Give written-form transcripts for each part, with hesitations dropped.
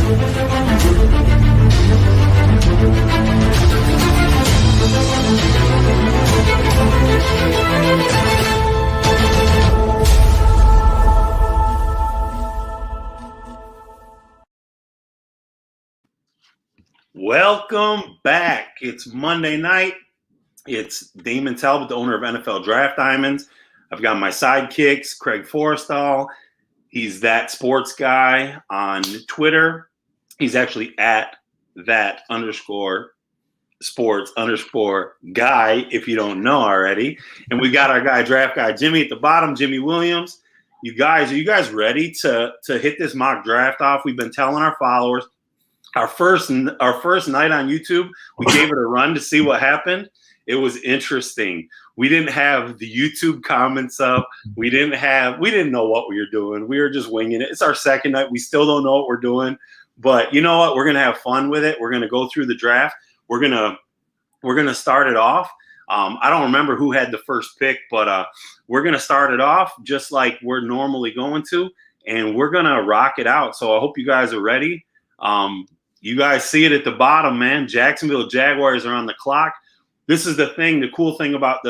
Welcome back. It's Monday night. It's Damond Talbot, the owner of NFL Draft Diamonds. I've got my sidekicks, Craig Forrestal. He's that sports guy on Twitter. He's actually at that _sports_guy, if you don't know already. And we got our guy, draft guy Jimmy at the bottom, Jimmy Williams. Are you guys ready to hit this mock draft off? We've been telling our followers. Our first night on YouTube, we gave it a run to see what happened. It was interesting. We didn't have the YouTube comments up. We didn't know what we were doing. We were just winging it. It's our second night. We still don't know what we're doing. But you know what? We're gonna have fun with it. We're gonna go through the draft. We're gonna start it off. I don't remember who had the first pick, but we're gonna start it off just like we're normally going to, and we're gonna rock it out. So I hope you guys are ready. You guys see it at the bottom, man. Jacksonville Jaguars are on the clock. This is the thing. The cool thing about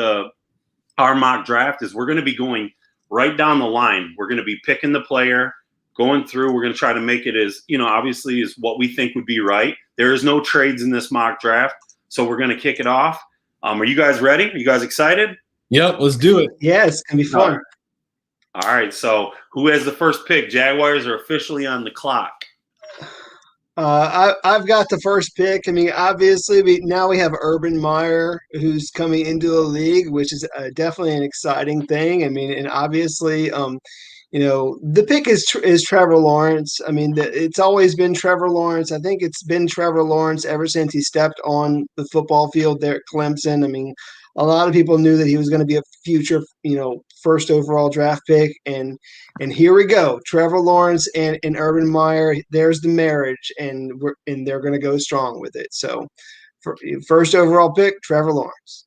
our mock draft is we're going to be going right down the line. We're going to be picking the player, going through. We're going to try to make it as, obviously is what we think would be right. There is no trades in this mock draft, so we're going to kick it off. Are you guys ready? Are you guys excited? Yep, let's do it. Yeah, it's going to be fun. All right, so who has the first pick? Jaguars are officially on the clock. I've got the first pick. I mean, obviously, now we have Urban Meyer, who's coming into the league, which is definitely an exciting thing. I mean, and obviously, the pick is Trevor Lawrence. I mean, it's always been Trevor Lawrence. I think it's been Trevor Lawrence ever since he stepped on the football field there at Clemson. I mean, a lot of people knew that he was going to be a future, first overall draft pick, and here we go, Trevor Lawrence and Urban Meyer. There's the marriage, and they're going to go strong with it. So, first overall pick, Trevor Lawrence.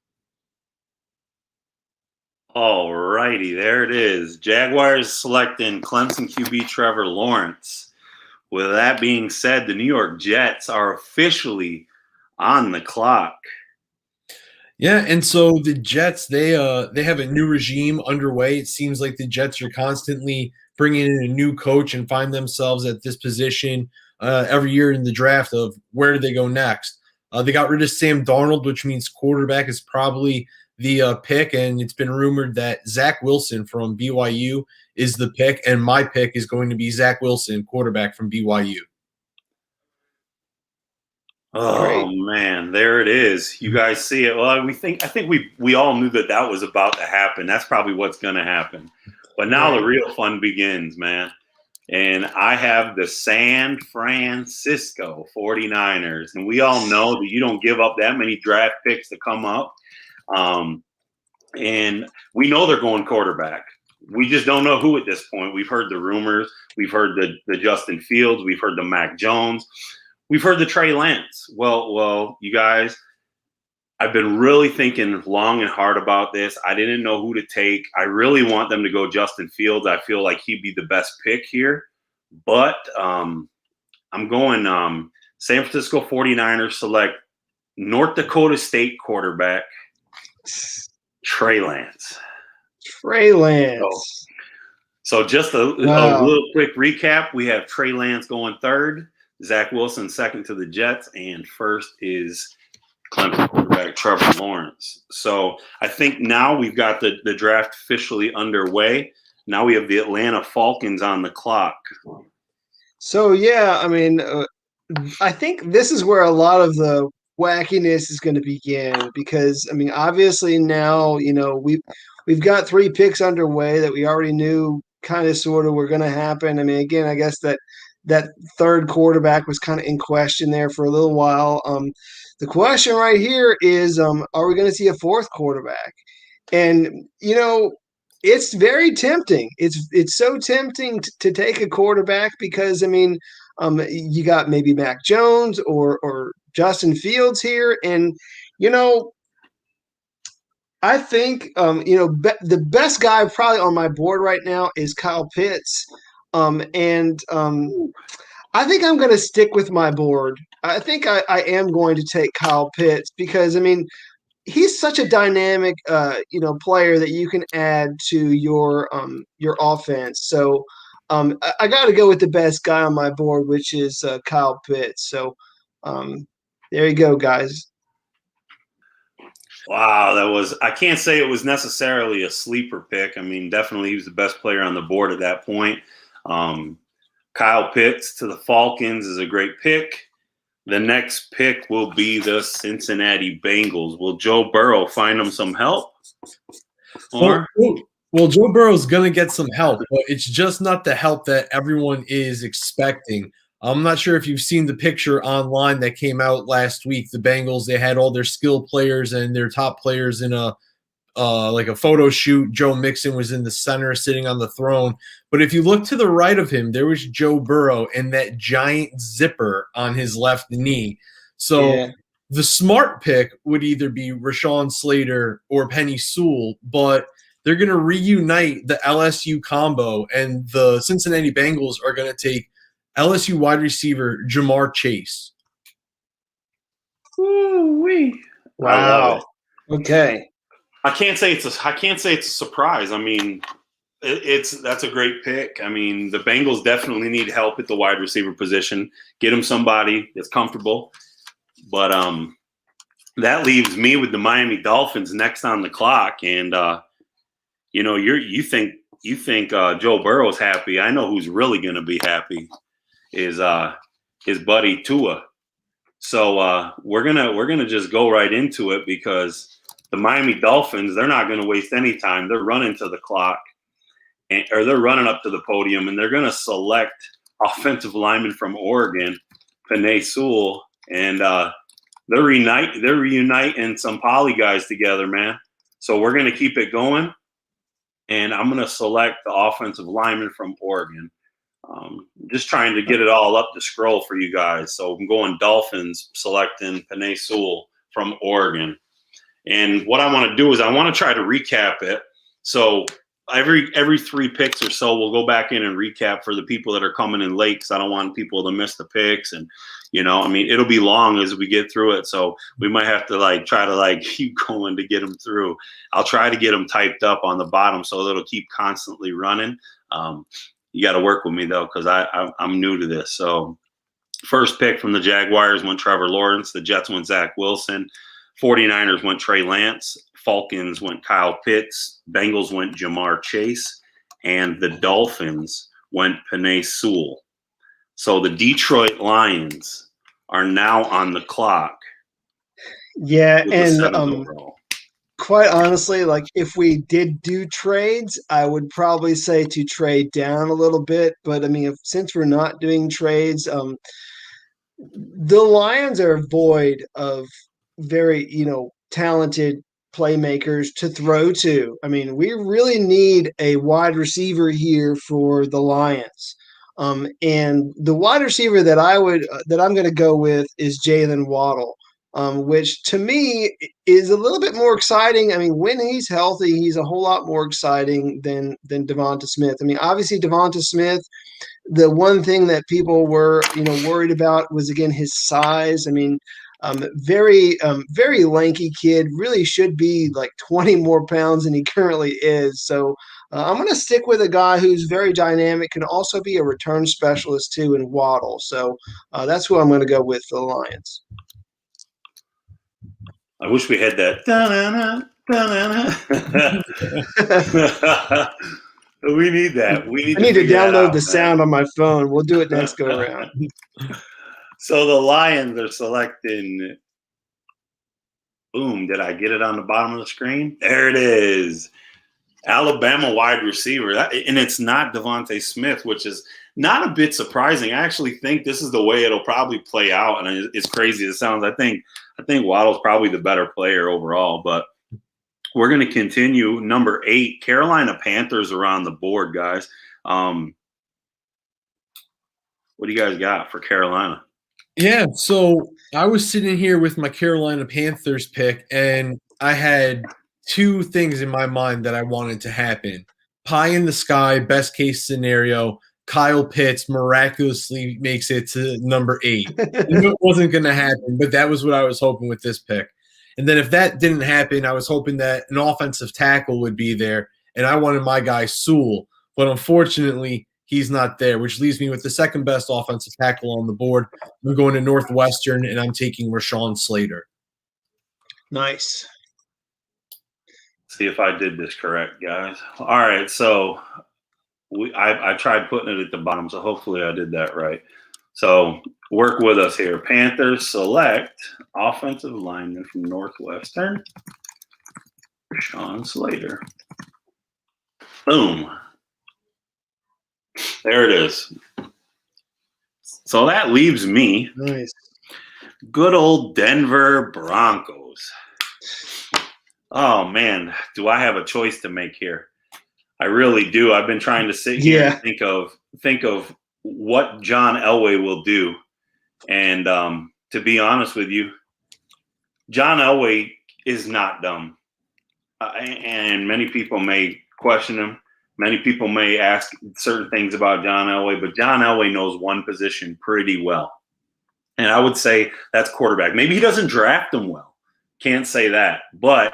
All righty, there it is. Jaguars selecting Clemson QB Trevor Lawrence. With that being said, the New York Jets are officially on the clock. Yeah, and so the Jets, they have a new regime underway. It seems like the Jets are constantly bringing in a new coach and find themselves at this position every year in the draft of where do they go next. They got rid of Sam Darnold, which means quarterback is probably the pick, and it's been rumored that Zach Wilson from BYU is the pick, and my pick is going to be Zach Wilson, quarterback from BYU. Oh, great. Man, there it is. You guys see it. Well, I think we all knew that was about to happen. That's probably what's going to happen. But now the real fun begins, man. And I have the San Francisco 49ers. And we all know that you don't give up that many draft picks to come up. And we know they're going quarterback. We just don't know who at this point. We've heard the rumors. We've heard the Justin Fields. We've heard the Mac Jones. We've heard the Trey Lance. Well, you guys, I've been really thinking long and hard about this. I didn't know who to take. I really want them to go Justin Fields. I feel like he'd be the best pick here. But I'm going San Francisco 49ers select North Dakota State quarterback Trey Lance. Trey Lance. So just a little quick recap. We have Trey Lance going third. Zach Wilson second to the Jets, and first is Clemson quarterback Trevor Lawrence. So I think now we've got the draft officially underway. Now we have the Atlanta Falcons on the clock. So, yeah, I mean, I think this is where a lot of the wackiness is going to begin because, I mean, obviously now, we've got 3 picks underway that we already knew kind of sort of were going to happen. I mean, again, I guess that third quarterback was kind of in question there for a little while. The question right here is, are we going to see a fourth quarterback? And, it's very tempting. It's so tempting to take a quarterback because, I mean, you got maybe Mac Jones or Justin Fields here. And, I think, the best guy probably on my board right now is Kyle Pitts. And I think I'm going to stick with my board. I think I am going to take Kyle Pitts because I mean he's such a dynamic player that you can add to your offense. So I got to go with the best guy on my board, which is Kyle Pitts. So um, there you go, guys. Wow, I can't say it was necessarily a sleeper pick. I mean, definitely he was the best player on the board at that point. Kyle Pitts to the Falcons is a great pick. The next pick will be the Cincinnati Bengals. Will Joe Burrow find them some help? Well, Joe Burrow's going to get some help, but it's just not the help that everyone is expecting. I'm not sure if you've seen the picture online that came out last week. The Bengals, they had all their skill players and their top players in a photo shoot. Joe Mixon was in the center sitting on the throne. But if you look to the right of him, there was Joe Burrow and that giant zipper on his left knee. So the smart pick would either be Rashawn Slater or Penny Sewell, but they're going to reunite the LSU combo, and the Cincinnati Bengals are going to take LSU wide receiver Jamar Chase. Ooh-wee. Wow. I love it. Okay. I can't say it's a surprise. I mean, that's a great pick. I mean, the Bengals definitely need help at the wide receiver position. Get them somebody that's comfortable. But that leaves me with the Miami Dolphins next on the clock, and you think Joe Burrow's happy. I know who's really going to be happy is his buddy Tua. So we're gonna just go right into it because the Miami Dolphins, they're not going to waste any time. They're running to the clock, or they're running up to the podium, and they're going to select offensive lineman from Oregon, Penei Sewell, and they're reuniting some poly guys together, man. So we're going to keep it going, and I'm going to select the offensive lineman from Oregon. Just trying to get it all up the scroll for you guys. So I'm going Dolphins, selecting Penei Sewell from Oregon. And what I want to do is I want to try to recap it. So every 3 picks or so, we'll go back in and recap for the people that are coming in late because I don't want people to miss the picks. And, it'll be long as we get through it. So we might have to try to keep going to get them through. I'll try to get them typed up on the bottom so that it'll keep constantly running. You got to work with me, though, because I'm new to this. So first pick from the Jaguars went Trevor Lawrence. The Jets went Zach Wilson. 49ers went Trey Lance. Falcons went Kyle Pitts. Bengals went Jamar Chase. And the Dolphins went Penei Sewell. So the Detroit Lions are now on the clock. Yeah, and quite honestly, if we did do trades, I would probably say to trade down a little bit. But I mean, since we're not doing trades, the Lions are void of very, talented playmakers to throw to. I mean, we really need a wide receiver here for the Lions. And the wide receiver that I'm going to go with is Jaylen Waddle. Which to me is a little bit more exciting. I mean, when he's healthy, he's a whole lot more exciting than Devonta Smith. I mean, obviously Devonta Smith, the one thing that people were, worried about was, again, his size. I mean, very lanky kid, really should be 20 more pounds than he currently is. So I'm going to stick with a guy who's very dynamic, can also be a return specialist too in Waddle. So that's who I'm going to go with for the Lions. I wish we had that. We need that. I need to download the sound on my phone. We'll do it next go around. So the Lions are selecting. Boom! Did I get it on the bottom of the screen? There it is. Alabama wide receiver, and it's not Devonta Smith, which is not a bit surprising. I actually think this is the way it'll probably play out, and it's crazy as it sounds. I think Waddle's probably the better player overall, but we're going to continue. Number 8, Carolina Panthers are on the board, guys. What do you guys got for Carolina? Yeah, so I was sitting here with my Carolina Panthers pick, and I had 2 things in my mind that I wanted to happen. Pie in the sky, best case scenario, Kyle Pitts miraculously makes it to number 8. It wasn't going to happen, but that was what I was hoping with this pick. And then if that didn't happen, I was hoping that an offensive tackle would be there, and I wanted my guy Sewell. But unfortunately, he's not there, which leaves me with the second best offensive tackle on the board. I'm going to Northwestern, and I'm taking Rashawn Slater. Nice. See if I did this correct, guys. All right, so I tried putting it at the bottom, so hopefully I did that right. So work with us here. Panthers select offensive lineman from Northwestern, Rashawn Slater. Boom. There it is. So that leaves me. Nice. Good old Denver Broncos. Oh, man. Do I have a choice to make here? I really do. I've been trying to sit here and think of what John Elway will do. And to be honest with you, John Elway is not dumb. And many people may question him. Many people may ask certain things about John Elway, but John Elway knows one position pretty well. And I would say that's quarterback. Maybe he doesn't draft them well. Can't say that. But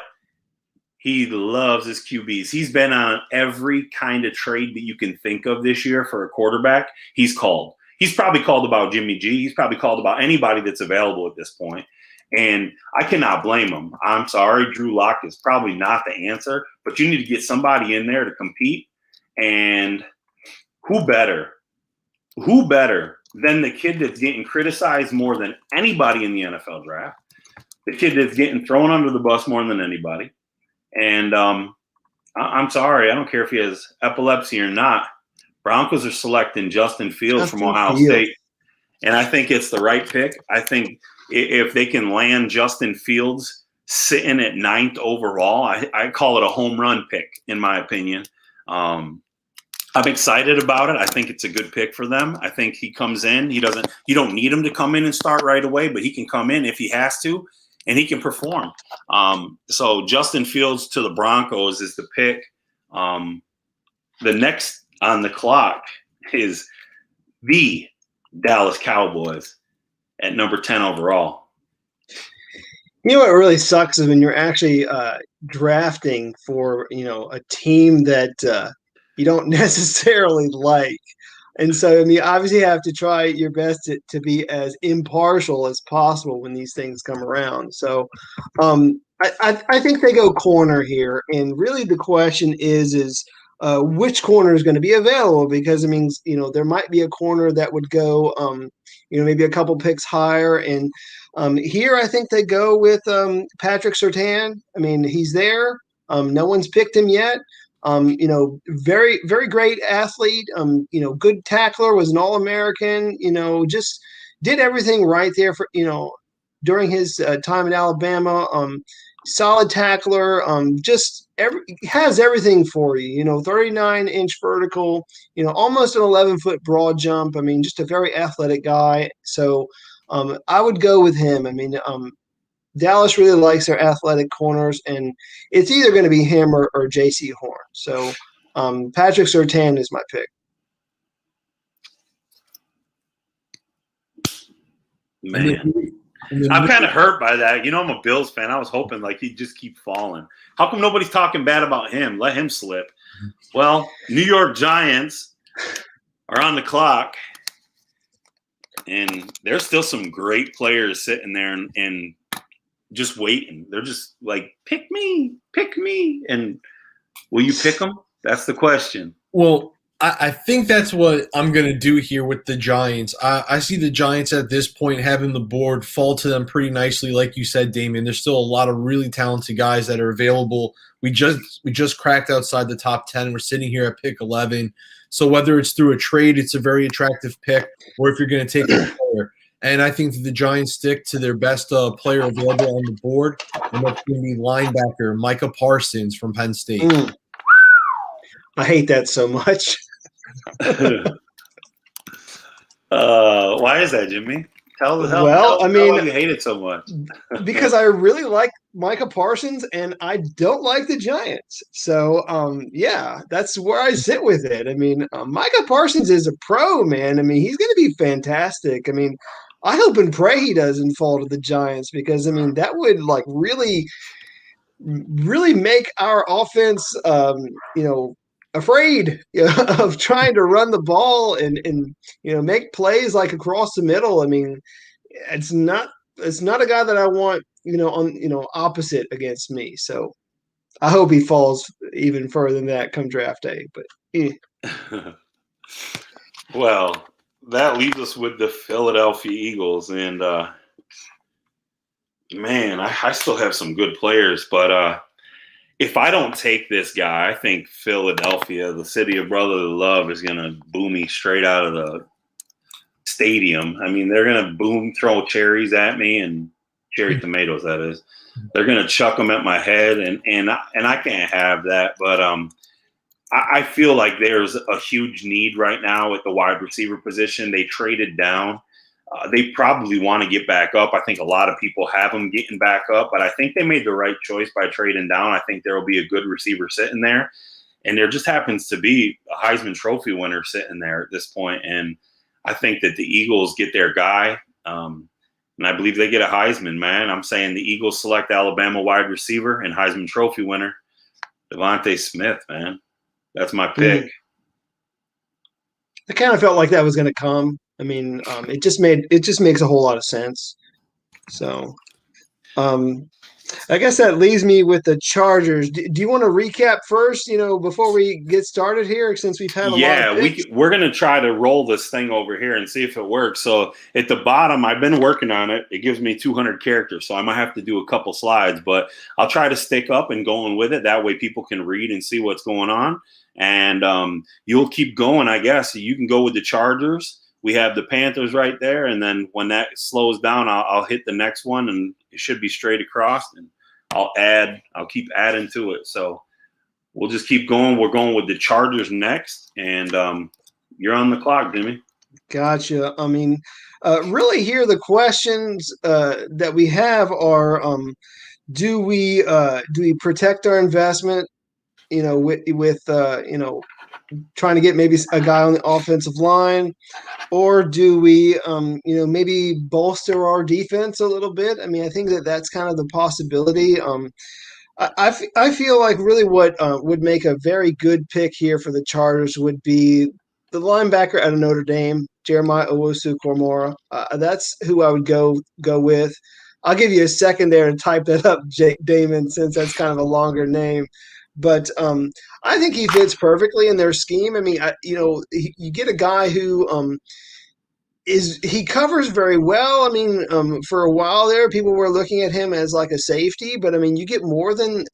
he loves his QBs. He's been on every kind of trade that you can think of this year for a quarterback. He's called. He's probably called about Jimmy G. He's probably called about anybody that's available at this point. And I cannot blame him. I'm sorry, Drew Lock is probably not the answer, but you need to get somebody in there to compete. And who better than the kid that's getting criticized more than anybody in the NFL draft, the kid that's getting thrown under the bus more than anybody. And I'm sorry, I don't care if he has epilepsy or not. Broncos are selecting Justin Fields from Ohio State. And I think it's the right pick. I think if they can land Justin Fields sitting at 9th overall, I call it a home run pick, in my opinion. I'm excited about it. I think it's a good pick for them. I think he comes in. You don't need him to come in and start right away, but he can come in if he has to, and he can perform. So Justin Fields to the Broncos is the pick. The next on the clock is the Dallas Cowboys at number 10 overall. You know what really sucks is when you're actually drafting for, a team that you don't necessarily like. And so, obviously you have to try your best to be as impartial as possible when these things come around. So I think they go corner here. And really the question is which corner is going to be available? Because, there might be a corner that would go, maybe a couple picks higher. And here I think they go with Patrick Surtain. He's there. No one's picked him yet. Very, very great athlete, good tackler, was an All-American, just did everything right there for, during his time at Alabama, solid tackler, has everything for you, 39-inch vertical, almost an 11-foot broad jump. Just a very athletic guy. So I would go with him. Dallas really likes their athletic corners, and it's either going to be him or J.C. Horn. So Patrick Surtain is my pick. Man, I'm kind of hurt by that. I'm a Bills fan. I was hoping he'd just keep falling. How come nobody's talking bad about him? Let him slip. Well, New York Giants are on the clock, and there's still some great players sitting there and just waiting. They're just pick me. And will you pick them? That's the question. Well, I think that's what I'm going to do here with the Giants. I see the Giants at this point having the board fall to them pretty nicely. Like you said, Damon, there's still a lot of really talented guys that are available. We just cracked outside the top 10. We're sitting here at pick 11. So whether it's through a trade, it's a very attractive pick, or if you're going to take a player. And I think that the Giants stick to their best player available on the board, and that's going to be linebacker Micah Parsons from Penn State. I hate that so much. Why is that, Jimmy? Tell Well, I mean, why you hate it so much. because I really like Micah Parsons and I don't like the Giants. So, yeah, that's where I sit with it. I mean, Micah Parsons is a pro, man. I mean, he's going to be fantastic. I mean, I hope and pray he doesn't fall to the Giants because, I mean, that would like really make our offense, afraid of trying to run the ball and make plays like across the middle. I mean, it's not a guy that I want on opposite against me. So I hope he falls even further than that come draft day. But Well, that leaves us with the Philadelphia Eagles, and man, I still have some good players, but if I don't take this guy, I think Philadelphia, the city of brotherly love, is going to boo me straight out of the stadium. I mean, they're going to throw cherries at me, and cherry tomatoes, that is. They're going to chuck them at my head, and I can't have that. But I feel like there's a huge need right now at the wide receiver position. They traded down. They probably want to get back up. I think a lot of people have them getting back up, but I think they made the right choice by trading down. I think there will be a good receiver sitting there, and there just happens to be a Heisman Trophy winner sitting there at this point. And I think that the Eagles get their guy, and I believe they get a Heisman, man. I'm saying the Eagles select Alabama wide receiver and Heisman Trophy winner, Devontae Smith, man. That's my pick. I kind of felt like that was going to come. I mean, it just makes a whole lot of sense. So, I guess that leaves me with the Chargers. Do you want to recap first, before we get started here, since we've had a lot of picks? We're going to try to roll this thing over here and see if it works. So at the bottom, I've been working on it. It gives me 200 characters, so I might have to do a couple slides, but I'll try to stick up and going with it. That way people can read and see what's going on. And you'll keep going, I guess. You can go with the Chargers. We have the Panthers right there, and then when that slows down, I'll hit the next one, and it should be straight across, and I'll keep adding to it. So we'll just keep going. We're going with the Chargers next, and you're on the clock, Jimmy. Gotcha. I mean, really here the questions that we have are, do we protect our investment, with trying to get maybe a guy on the offensive line, or do we, maybe bolster our defense a little bit? I mean, I think that's kind of the possibility. I feel like really what would make a very good pick here for the Chargers would be the linebacker out of Notre Dame, Jeremiah Owusu-Koramoah. That's who I would go with. I'll give you a second there to type that up, Damon, since that's kind of a longer name. But I think he fits perfectly in their scheme. I mean, you get a guy who he covers very well. I mean, for a while there, people were looking at him as like a safety, but I mean, you get more than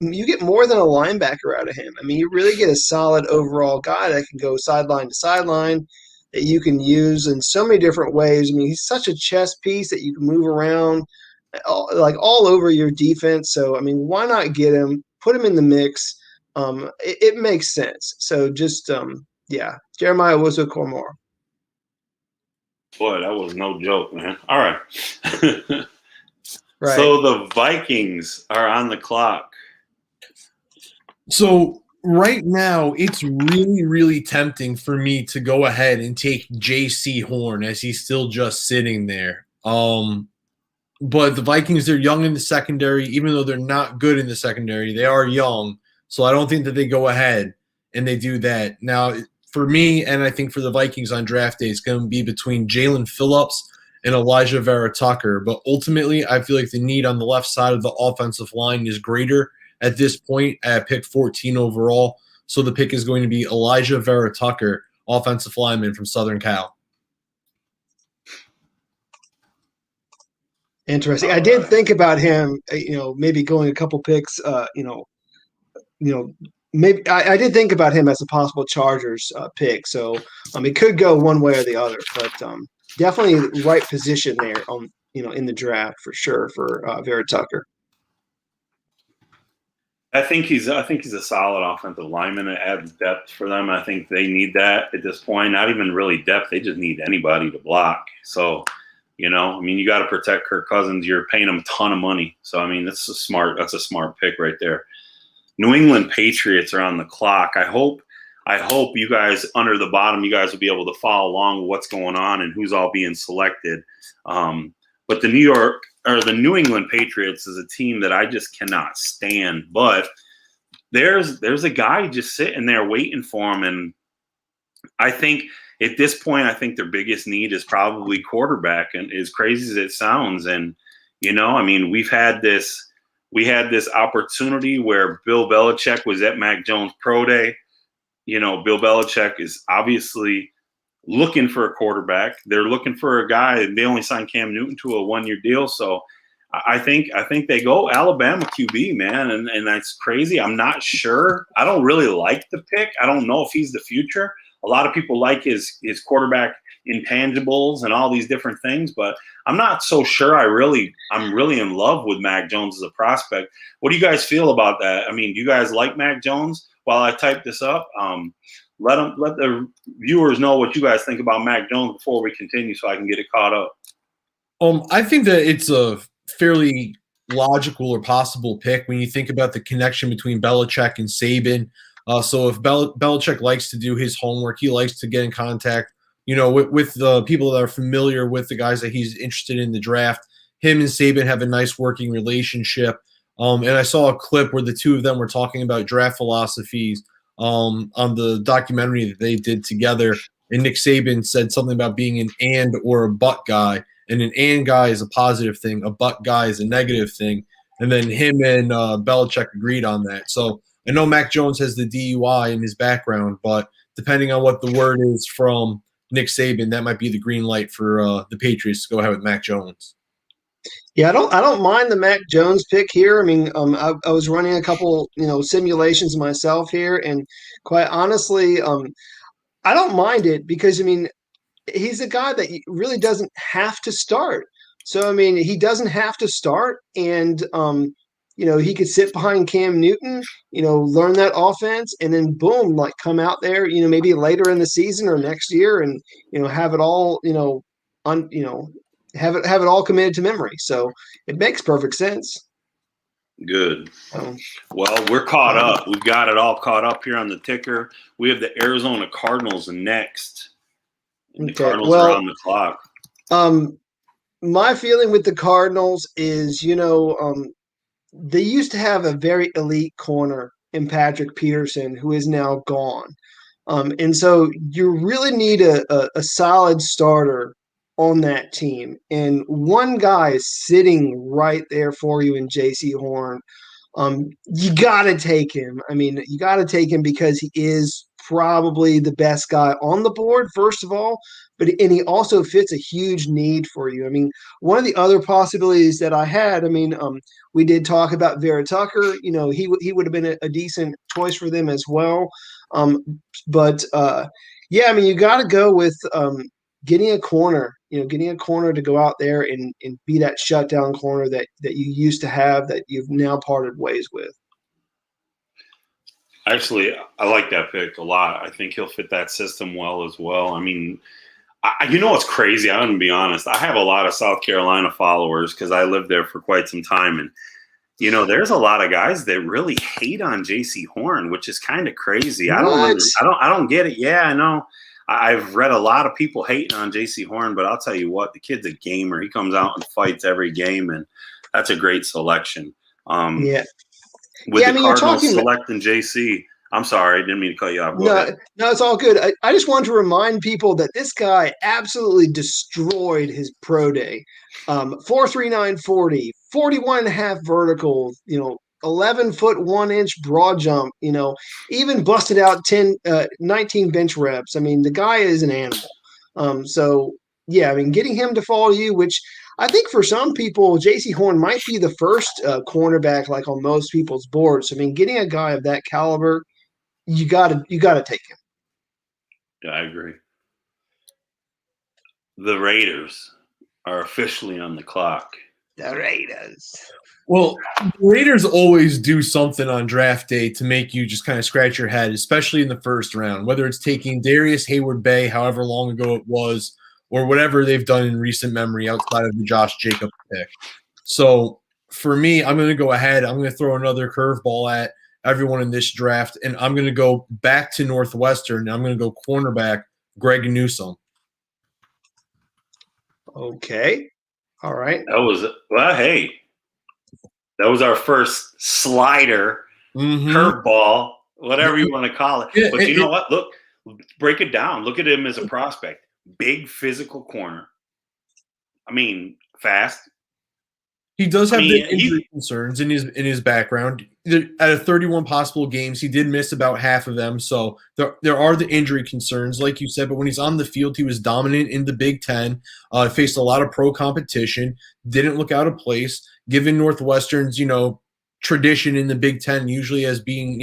a linebacker out of him. I mean, you really get a solid overall guy that can go sideline to sideline, that you can use in so many different ways. I mean, he's such a chess piece that you can move around all over your defense. So, I mean, why not get him? Put him in the mix. It makes sense. So just, Jeremiah Owusu-Koramoah. Boy, that was no joke, man. All right. Right. So the Vikings are on the clock. So right now, it's really, really tempting for me to go ahead and take J.C. Horn as he's still just sitting there. But the Vikings, they're young in the secondary. Even though they're not good in the secondary, they are young. So I don't think that they go ahead and they do that. Now, for me, and I think for the Vikings on draft day, it's going to be between Jalen Phillips and Elijah Vera Tucker. But ultimately, I feel like the need on the left side of the offensive line is greater at this point at pick 14 overall. So the pick is going to be Elijah Vera Tucker, offensive lineman from Southern Cal. Interesting. I did think about him, maybe going a couple picks, maybe I did think about him as a possible Chargers pick. So it could go one way or the other, but definitely the right position there in the draft for sure for Vera Tucker. I think he's a solid offensive lineman. It adds depth for them. I think they need that at this point. Not even really depth. They just need anybody to block. So, I mean, you got to protect Kirk Cousins. You're paying him a ton of money. So, I mean, that's a smart pick right there. New England Patriots are on the clock. I hope you guys under the bottom, you guys will be able to follow along with what's going on and who's all being selected. But the New England Patriots is a team that I just cannot stand. But there's a guy just sitting there waiting for him, and I think at this point, I think their biggest need is probably quarterback, and as crazy as it sounds. And, I mean, we had this opportunity where Bill Belichick was at Mac Jones' pro day. Bill Belichick is obviously looking for a quarterback. They're looking for a guy. They only signed Cam Newton to a 1-year deal. So I think they go Alabama QB, man. And that's crazy. I'm not sure. I don't really like the pick. I don't know if he's the future. A lot of people like his quarterback intangibles and all these different things, but I'm not so sure. I'm really in love with Mac Jones as a prospect. What do you guys feel about that? I mean, do you guys like Mac Jones? While I type this up, let the viewers know what you guys think about Mac Jones before we continue, so I can get it caught up. I think that it's a fairly logical or possible pick when you think about the connection between Belichick and Saban. So if Belichick likes to do his homework, he likes to get in contact, with the people that are familiar with the guys that he's interested in the draft. Him and Saban have a nice working relationship. And I saw a clip where the two of them were talking about draft philosophies on the documentary that they did together. And Nick Saban said something about being an and or a but guy. And an and guy is a positive thing. A but guy is a negative thing. And then him and Belichick agreed on that. So I know Mac Jones has the DUI in his background, but depending on what the word is from Nick Saban, that might be the green light for the Patriots to go ahead with Mac Jones. Yeah, I don't mind the Mac Jones pick here. I mean, I was running a couple, simulations myself here, and quite honestly, I don't mind it because, I mean, he's a guy that really doesn't have to start. So, I mean, he doesn't have to start, and he could sit behind Cam Newton, learn that offense, and then boom, like come out there, maybe later in the season or next year, and have it all, have it all committed to memory. So it makes perfect sense. Good. Well, we're caught up. We've got it all caught up here on the ticker. We have the Arizona Cardinals next. And the Cardinals are on the clock. My feeling with the Cardinals is, they used to have a very elite corner in Patrick Peterson, who is now gone. And so you really need a solid starter on that team. And one guy is sitting right there for you in J.C. Horn. You got to take him. I mean, you got to take him because he is probably the best guy on the board, first of all, and he also fits a huge need for you. I mean, one of the other possibilities that I had, we did talk about Vera Tucker. He would have been a decent choice for them as well. You got to go with getting a corner, getting a corner to go out there and be that shutdown corner that you used to have that you've now parted ways with. Actually, I like that pick a lot. I think he'll fit that system well as well. I mean, what's crazy? I'm going to be honest. I have a lot of South Carolina followers because I lived there for quite some time. And, there's a lot of guys that really hate on J.C. Horn, which is kind of crazy. I don't get it. Yeah, I know. I've read a lot of people hating on J.C. Horn, but I'll tell you what, the kid's a gamer. He comes out and fights every game, and that's a great selection. Yeah. With the Cardinals selecting JC, I'm sorry, I didn't mean to cut you off. No, it's all good. I just wanted to remind people that this guy absolutely destroyed his pro day. 4.39 40, 41.5 vertical, 11 foot 1 inch broad jump, even busted out 19 bench reps. I mean, the guy is an animal. Getting him to follow you, which I think for some people, J.C. Horn might be the first cornerback, like on most people's boards. I mean, getting a guy of that caliber, you gotta take him. Yeah, I agree. The Raiders are officially on the clock. The Raiders. Well, the Raiders always do something on draft day to make you just kind of scratch your head, especially in the first round, whether it's taking Darius Hayward-Bay, however long ago it was, or whatever they've done in recent memory outside of the Josh Jacobs pick. So for me, I'm going to go ahead. I'm going to throw another curveball at everyone in this draft, and I'm going to go back to Northwestern. I'm going to go cornerback Greg Newsome. Okay. All right. Hey, that was our first slider, curveball, whatever you want to call it. Yeah, but you know what? Look, break it down. Look at him as a prospect. Big physical corner. I mean, fast. He does have the injury concerns in his background. Out of 31 possible games, he did miss about half of them. So there are the injury concerns, like you said. But when he's on the field, he was dominant in the Big Ten. Faced a lot of pro competition. Didn't look out of place, given Northwestern's tradition in the Big Ten, usually as being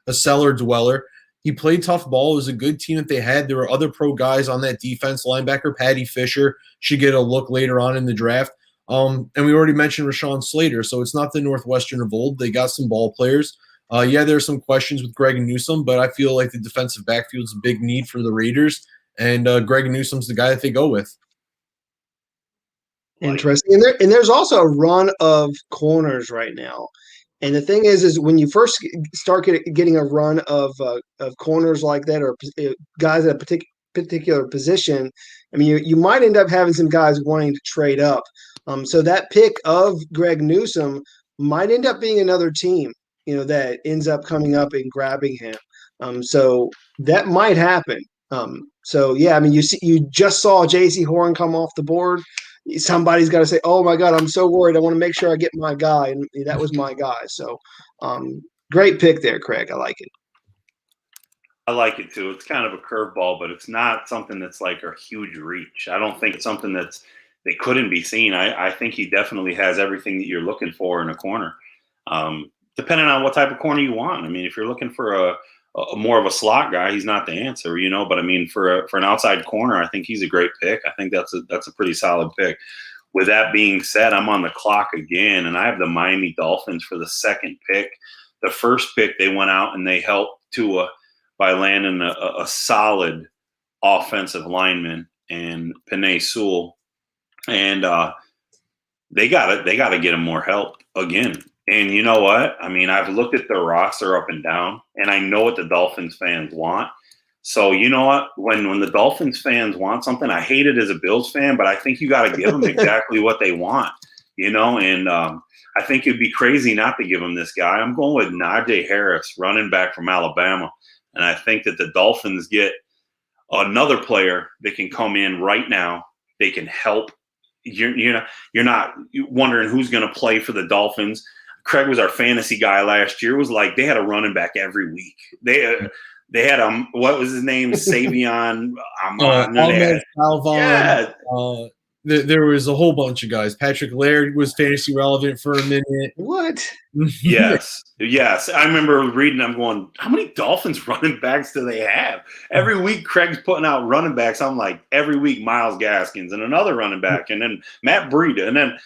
a cellar dweller. He played tough ball. It was a good team that they had. There were other pro guys on that defense. Linebacker Patty Fisher should get a look later on in the draft. And we already mentioned Rashawn Slater, so it's not the Northwestern of old. They got some ball players. There are some questions with Greg Newsome, but I feel like the defensive backfield is a big need for the Raiders, and Greg Newsome's the guy that they go with. Interesting. And there's also a run of corners right now. And the thing is when you first start getting a run of corners like that, or guys at a particular position, I mean, you might end up having some guys wanting to trade up. So that pick of Greg Newsome might end up being another team, that ends up coming up and grabbing him. So that might happen. You just saw J.C. Horn come off the board. Somebody's got to say, "Oh my God, I'm so worried. I want to make sure I get my guy," and that was my guy. So, great pick there, Craig. I like it. I like it too. It's kind of a curveball, but it's not something that's like a huge reach. I don't think it's something that couldn't be seen. I think he definitely has everything that you're looking for in a corner, depending on what type of corner you want. I mean, if you're looking for a more of a slot guy, he's not the answer, But I mean, for an outside corner, I think he's a great pick. I think that's a pretty solid pick. With that being said, I'm on the clock again, and I have the Miami Dolphins for the second pick. The first pick, they went out and they helped Tua by landing a solid offensive lineman and Penei Sewell. And they got to get him more help again. And you know what? I mean, I've looked at the roster up and down, and I know what the Dolphins fans want. So you know what? When the Dolphins fans want something, I hate it as a Bills fan, but I think you got to give them exactly what they want, And I think it'd be crazy not to give them this guy. I'm going with Najee Harris, running back from Alabama, and I think that the Dolphins get another player that can come in right now. They can help. You're not wondering who's going to play for the Dolphins. Craig was our fantasy guy last year. It was like they had a running back every week. They had what was his name? Savion. Ahmed Salvon. Yeah. There was a whole bunch of guys. Patrick Laird was fantasy relevant for a minute. What? Yes. I remember reading. I'm going, how many Dolphins running backs do they have? Every week, Craig's putting out running backs. I'm like, every week, Myles Gaskins and another running back, and then Matt Breida, and then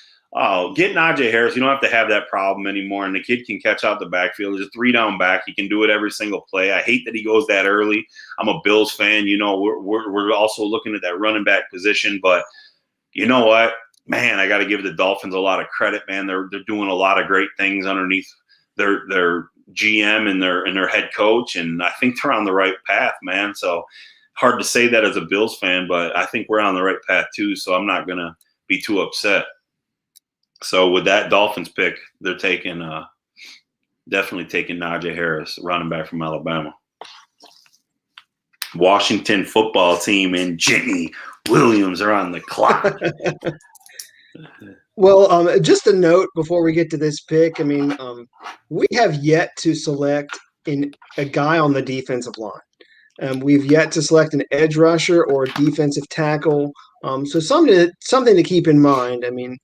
get Najee Harris. You don't have to have that problem anymore, and the kid can catch out the backfield. He's a 3-down back. He can do it every single play. I hate that he goes that early. I'm a Bills fan. We're also looking at that running back position, but you know what? Man, I got to give the Dolphins a lot of credit, man. They're doing a lot of great things underneath their GM and their head coach, and I think they're on the right path, man. So hard to say that as a Bills fan, but I think we're on the right path too, so I'm not going to be too upset. So with that Dolphins pick, they're definitely taking Najee Harris, running back from Alabama. Washington football team and Jimmy Williams are on the clock. Well, just a note before we get to this pick. I mean, we have yet to select a guy on the defensive line. We've yet to select an edge rusher or a defensive tackle. So something to keep in mind. I mean,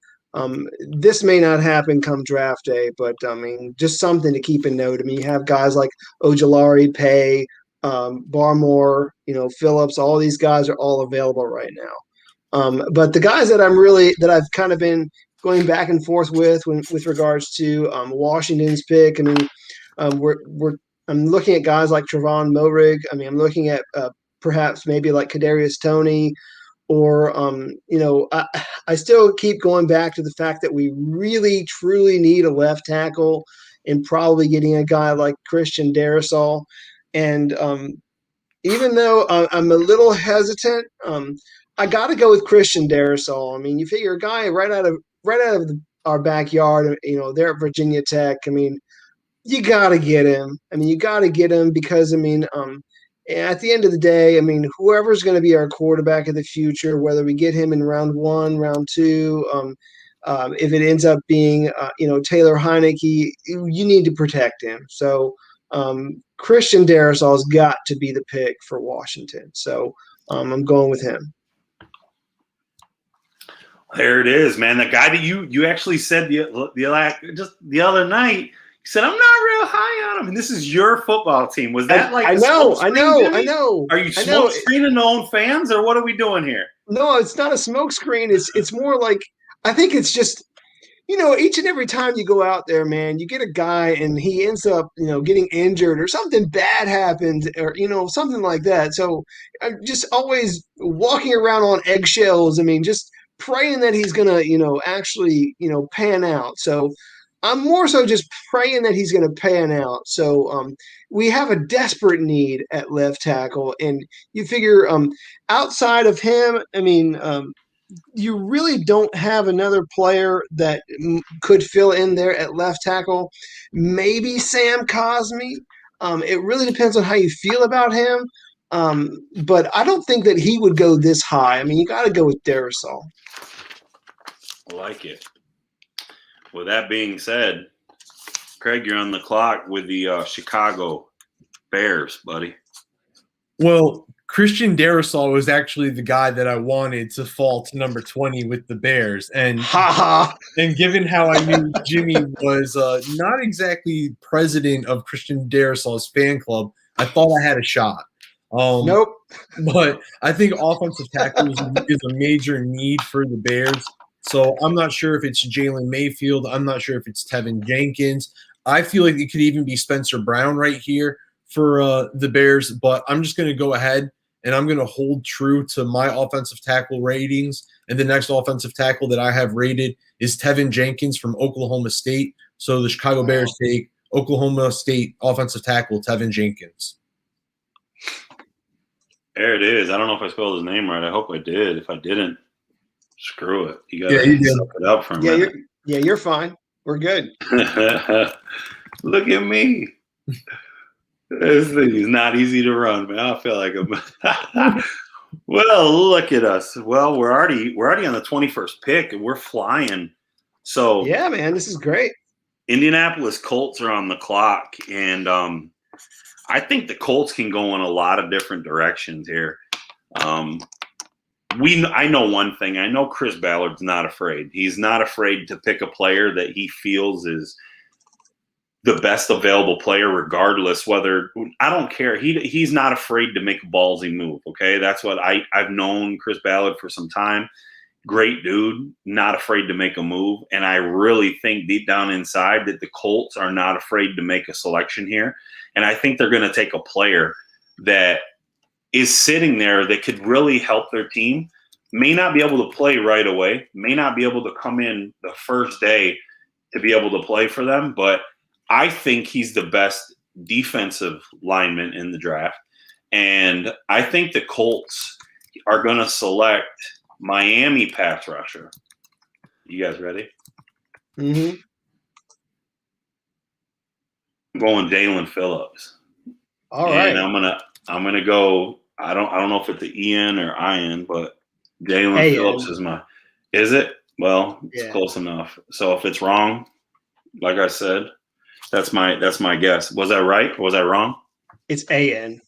this may not happen come draft day, but I mean, just something to keep in note. I mean, you have guys like Ojulari, Pay, Barmore, Phillips. All these guys are all available right now. But the guys that I've kind of been going back and forth with regards to Washington's pick. I mean, I'm looking at guys like Trevon Moehrig. I mean, I'm looking at perhaps maybe like Kadarius Toney. or I still keep going back to the fact that we really truly need a left tackle, and probably getting a guy like Christian Darrisaw. And even though I'm a little hesitant, I got to go with Christian Darrisaw. I mean, you figure a guy right out of our backyard, there at Virginia Tech. I mean, you got to get him. I mean, you got to get him because, at the end of the day, I mean, whoever's going to be our quarterback of the future, whether we get him in round 1, round 2, if it ends up being, Taylor Heineke, you need to protect him. So Christian Darrisaw's got to be the pick for Washington. So I'm going with him. There it is, man. The guy that you actually said just the other night, you said, I'm not real high on him. And this is your football team. Was that I know. Are you smoke screening the own fans, or what are we doing here? No, it's not a smoke screen. It's more like, I think it's just, each and every time you go out there, man, you get a guy and he ends up, getting injured or something bad happens, or, something like that. So I'm just always walking around on eggshells. I mean, just praying that he's going to, actually, pan out. So I'm more so just praying that he's going to pan out. So we have a desperate need at left tackle. And you figure outside of him, I mean, you really don't have another player that could fill in there at left tackle. Maybe Sam Cosby. It really depends on how you feel about him. But I don't think that he would go this high. I mean, you got to go with Darrisaw. I like it. With that being said, Craig, you're on the clock with the Chicago Bears, buddy. Well, Christian Darrisaw was actually the guy that I wanted to fall to number 20 with the Bears. And given how I knew Jimmy was not exactly president of Christian Darrisaw's fan club, I thought I had a shot. Nope. But I think offensive tackle is a major need for the Bears. So I'm not sure if it's Jalen Mayfield. I'm not sure if it's Tevin Jenkins. I feel like it could even be Spencer Brown right here for the Bears. But I'm just going to go ahead and I'm going to hold true to my offensive tackle ratings. And the next offensive tackle that I have rated is Tevin Jenkins from Oklahoma State. So the Chicago Bears take Oklahoma State offensive tackle Tevin Jenkins. There it is. I don't know if I spelled his name right. I hope I did. If I didn't, screw it. You got to suck it up for a minute. You're fine. We're good. Look at me. This thing is not easy to run, man. I feel like I'm well, look at us. Well, we're already on the 21st pick and we're flying. So yeah, man, this is great. Indianapolis Colts are on the clock, and I think the Colts can go in a lot of different directions here. I know one thing. I know Chris Ballard's not afraid. He's not afraid to pick a player that he feels is the best available player, regardless whether – I don't care. He's not afraid to make a ballsy move, okay? That's what I've known Chris Ballard for some time. Great dude, not afraid to make a move. And I really think deep down inside that the Colts are not afraid to make a selection here. And I think they're going to take a player that is sitting there that could really help their team, may not be able to play right away, may not be able to come in the first day to be able to play for them, but I think he's the best defensive lineman in the draft. And I think the Colts are going to select Miami pass rusher. You guys ready? Mm-hmm. I'm going Jalen Phillips. All right. And I'm gonna go. I don't know if it's the Ian or Ian, but Jalen Phillips is my. Is it? Well, it's close enough. So if it's wrong, like I said, that's my guess. Was that right? Or was I wrong? It's AN.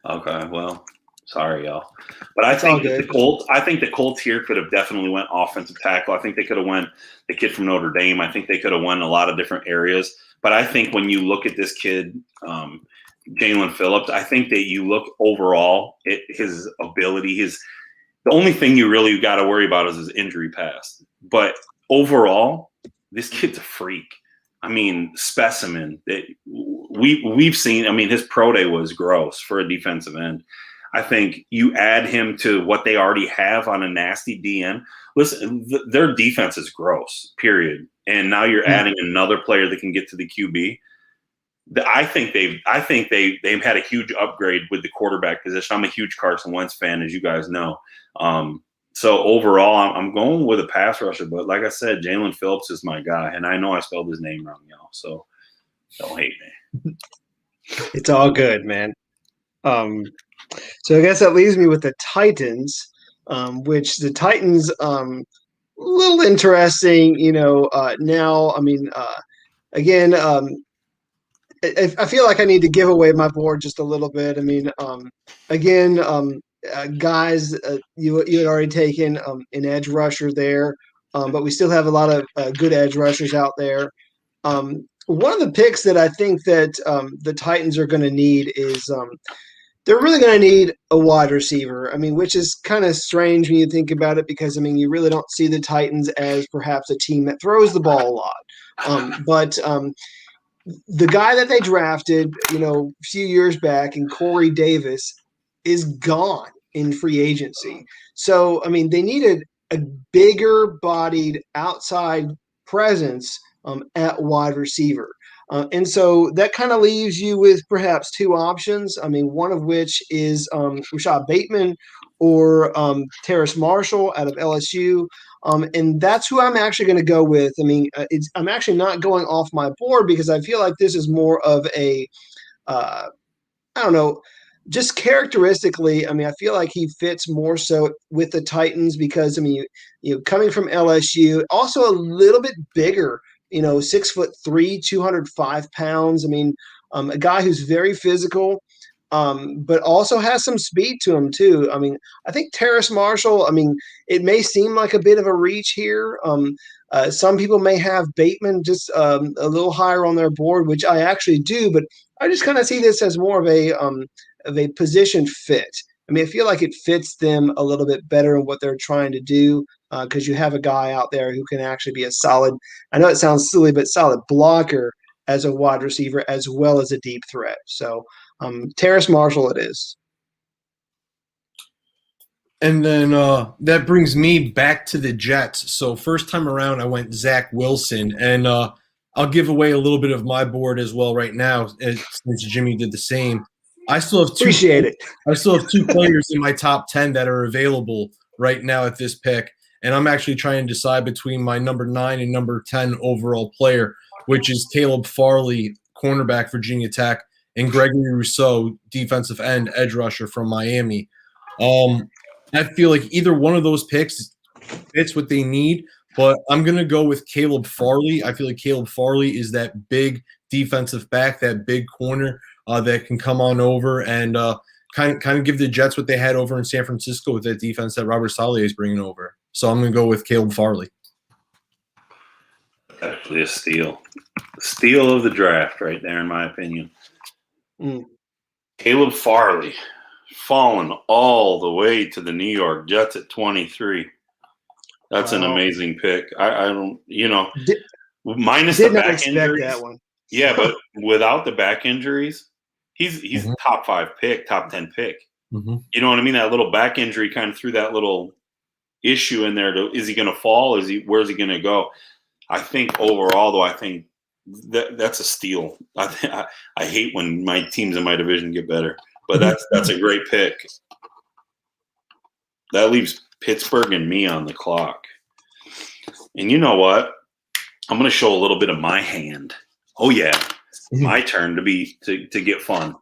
Okay. Well, sorry, y'all. But I think the Colts here could have definitely went offensive tackle. I think they could have went the kid from Notre Dame. I think they could have went a lot of different areas. But I think when you look at this kid, Jalen Phillips, I think that you look overall at his ability. The only thing you really got to worry about is his injury past. But overall, this kid's a freak. I mean, specimen that we've seen. I mean, his pro day was gross for a defensive end. I think you add him to what they already have on a nasty DN. Listen, their defense is gross, period. And now you're adding another player that can get to the QB. I think they've had a huge upgrade with the quarterback position. I'm a huge Carson Wentz fan, as you guys know. So overall, I'm going with a pass rusher. But like I said, Jalen Phillips is my guy, and I know I spelled his name wrong, y'all. So don't hate me. It's all good, man. So I guess that leaves me with the Titans, which the Titans, a little interesting, now, I mean, again, I feel like I need to give away my board just a little bit. I mean, again, guys, you had already taken an edge rusher there, but we still have a lot of good edge rushers out there. One of the picks that I think that the Titans are going to need is they're really going to need a wide receiver. I mean, which is kind of strange when you think about it because, I mean, you really don't see the Titans as perhaps a team that throws the ball a lot. But the guy that they drafted, a few years back, and Corey Davis, is gone in free agency. So, I mean, they needed a bigger-bodied outside presence at wide receiver. And so that kind of leaves you with perhaps two options. I mean, one of which is Rashad Bateman or Terrace Marshall out of LSU. And that's who I'm actually going to go with. I mean, I'm actually not going off my board because I feel like this is more of a, I don't know, just characteristically, I mean, I feel like he fits more so with the Titans because, I mean, coming from LSU, also a little bit bigger, 6'3", 205 pounds. I mean, a guy who's very physical, but also has some speed to him too. I mean, I think Terrace Marshall, I mean, it may seem like a bit of a reach here. Some people may have Bateman just a little higher on their board, which I actually do, but I just kind of see this as more of a position fit. I mean, I feel like it fits them a little bit better in what they're trying to do because you have a guy out there who can actually be a solid, I know it sounds silly, but solid blocker as a wide receiver as well as a deep threat. So Terrace Marshall it is. And then that brings me back to the Jets. So first time around, I went Zach Wilson. And I'll give away a little bit of my board as well right now since Jimmy did the same. I still have two players in my top 10 that are available right now at this pick. And I'm actually trying to decide between my number 9 and number 10 overall player, which is Caleb Farley, cornerback, Virginia Tech, and Gregory Rousseau, defensive end, edge rusher from Miami. I feel like either one of those picks fits what they need, but I'm going to go with Caleb Farley. I feel like Caleb Farley is that big defensive back, that big corner that can come on over and kind of give the Jets what they had over in San Francisco with that defense that Robert Saleh is bringing over. So I'm going to go with Caleb Farley. Actually a steal. Steal of the draft right there, in my opinion. Caleb Farley fallen all the way to the New York Jets at 23. That's an amazing pick. I don't, minus the back injuries. That one. Yeah, but without the back injuries, he's a top 5 pick, top 10 pick. Mm-hmm. You know what I mean? That little back injury kind of threw that little issue in there. Is he going to fall? Where's he going to go? I think overall, though, I think that's a steal. I hate when my teams in my division get better, but that's a great pick. That leaves Pittsburgh and me on the clock. And you know what? I'm going to show a little bit of my hand. Oh yeah, my turn to get fun.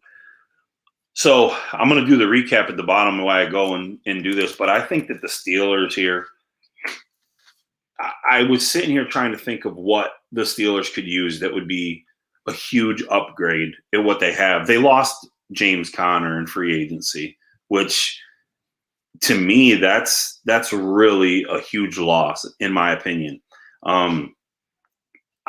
So I'm going to do the recap at the bottom of why I go and do this, but I think that the Steelers here, I was sitting here trying to think of what the Steelers could use that would be a huge upgrade at what they have. They lost James Conner in free agency, which to me, that's really a huge loss, in my opinion.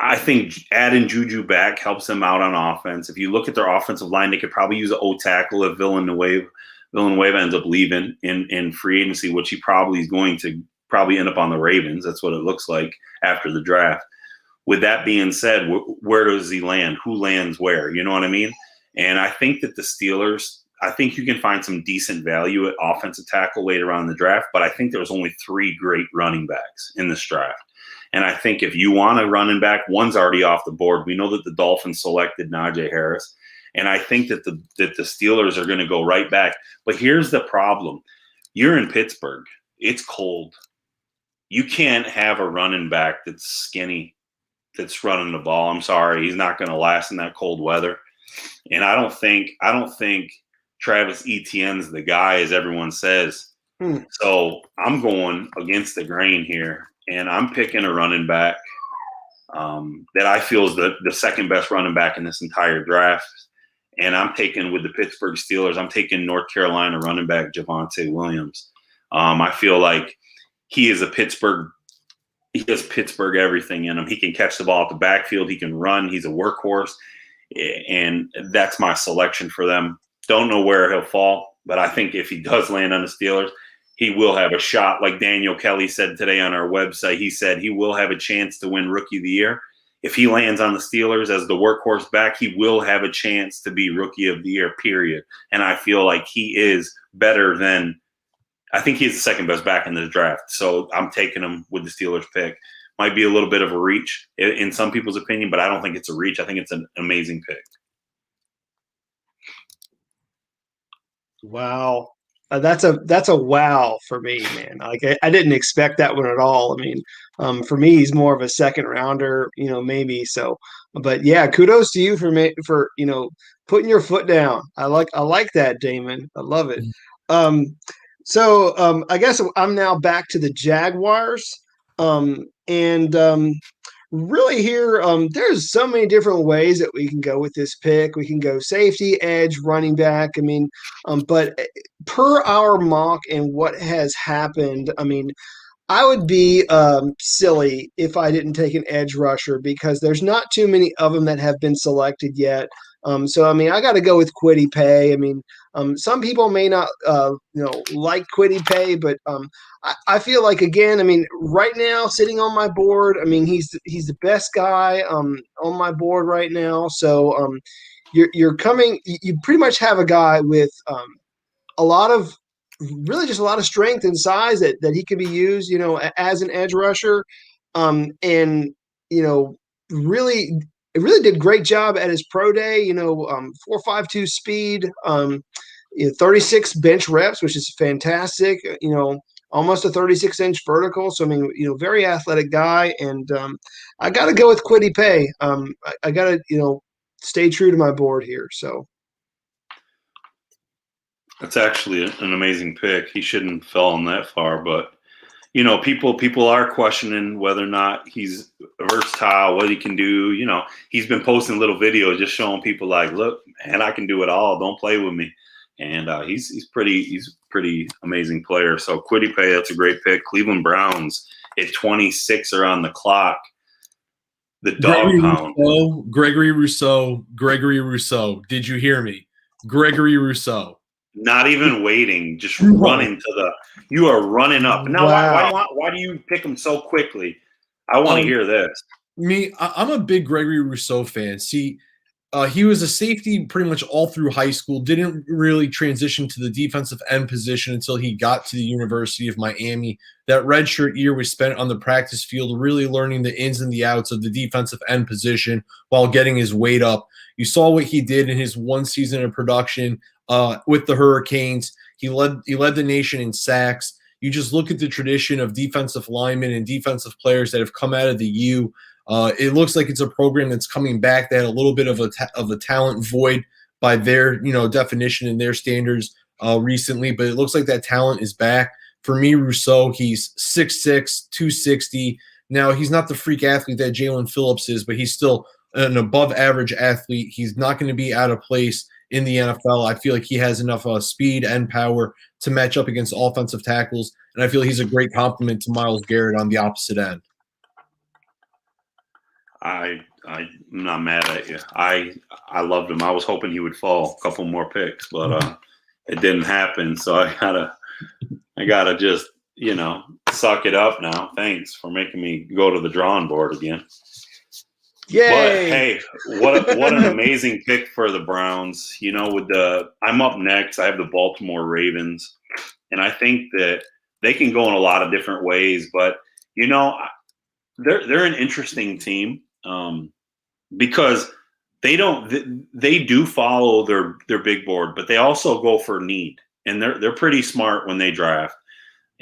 I think adding Juju back helps them out on offense. If you look at their offensive line, they could probably use an O-tackle if Villanueva ends up leaving in free agency, which he probably is going to end up on the Ravens. That's what it looks like after the draft. With that being said, where does he land? Who lands where? You know what I mean? And I think that the Steelers, I think you can find some decent value at offensive tackle later on in the draft, but I think there was only 3 great running backs in this draft. And I think if you want a running back, one's already off the board. We know that the Dolphins selected Najee Harris. And I think that the Steelers are going to go right back. But here's the problem. You're in Pittsburgh. It's cold. You can't have a running back that's skinny, that's running the ball. I'm sorry. He's not going to last in that cold weather. And I don't think Travis Etienne's the guy, as everyone says. So I'm going against the grain here, and I'm picking a running back that I feel is the second best running back in this entire draft. And I'm taking with the Pittsburgh Steelers, I'm taking North Carolina running back Javonte Williams. I feel like he has Pittsburgh everything in him. He can catch the ball at the backfield. He can run. He's a workhorse. And that's my selection for them. Don't know where he'll fall, but I think if he does land on the Steelers, he will have a shot. Like Daniel Kelly said today on our website, he said he will have a chance to win Rookie of the Year. If he lands on the Steelers as the workhorse back, he will have a chance to be Rookie of the Year, period. And I feel like he is better than – I think he's the second best back in the draft. So I'm taking him with the Steelers pick. Might be a little bit of a reach in some people's opinion, but I don't think it's a reach. I think it's an amazing pick. Wow. That's a wow for me, man. Like I didn't expect that one at all. I mean, for me, he's more of a second rounder, maybe. So, but yeah, kudos to you for putting your foot down. I like that, Damon. I love it. So I guess I'm now back to the Jaguars. Really here, there's so many different ways that we can go with this pick. We can go safety, edge, running back. I mean, but per our mock and what has happened, I mean, I would be silly if I didn't take an edge rusher because there's not too many of them that have been selected yet. So, I mean, I got to go with Kwity Paye. I mean, some people may not, like Kwity Paye, but I feel like, again, I mean, right now, sitting on my board, I mean, he's the best guy on my board right now. So you pretty much have a guy with a lot of strength and size that he can be used, as an edge rusher. Really did a great job at his pro day, 4.52 speed, 36 bench reps, which is fantastic, almost a 36-inch vertical. So, I mean, very athletic guy. And I got to go with Kwity Paye. I got to, stay true to my board here. So. That's actually an amazing pick. He shouldn't have fallen that far, but people are questioning whether or not he's versatile, what he can do. He's been posting little videos just showing people like, look, man, I can do it all. Don't play with me. And he's pretty amazing player. So Kwity Paye, that's a great pick. Cleveland Browns at 26 are on the clock. The dog pound. Gregory Rousseau. Did you hear me? Gregory Rousseau. Not even waiting, just running you are running up. Now, wow. Why do you pick him so quickly? I want to hear this. I'm a big Gregory Rousseau fan. See, he was a safety pretty much all through high school, didn't really transition to the defensive end position until he got to the University of Miami. That redshirt year was spent on the practice field, really learning the ins and the outs of the defensive end position while getting his weight up. You saw what he did in his one season of production with the Hurricanes. He led the nation in sacks. You just look at the tradition of defensive linemen and defensive players that have come out of the U. It looks like it's a program that's coming back. They had a little bit of a talent void by their definition and their standards recently, but it looks like that talent is back. For me, Rousseau, he's 6'6", 260. Now, he's not the freak athlete that Jalen Phillips is, but he's still an above-average athlete. He's not going to be out of place in the NFL. I feel like he has enough speed and power to match up against offensive tackles, and I feel he's a great complement to Myles Garrett on the opposite end. I'm not mad at you. I loved him. I was hoping he would fall a couple more picks, but it didn't happen. So I gotta just suck it up now. Thanks for making me go to the drawing board again. But Yay! hey, what an amazing pick for the Browns. You know, I'm up next. I have the Baltimore Ravens, and I think that they can go in a lot of different ways. But you know, they're an interesting team because they do follow their big board, but they also go for need, and they're pretty smart when they draft.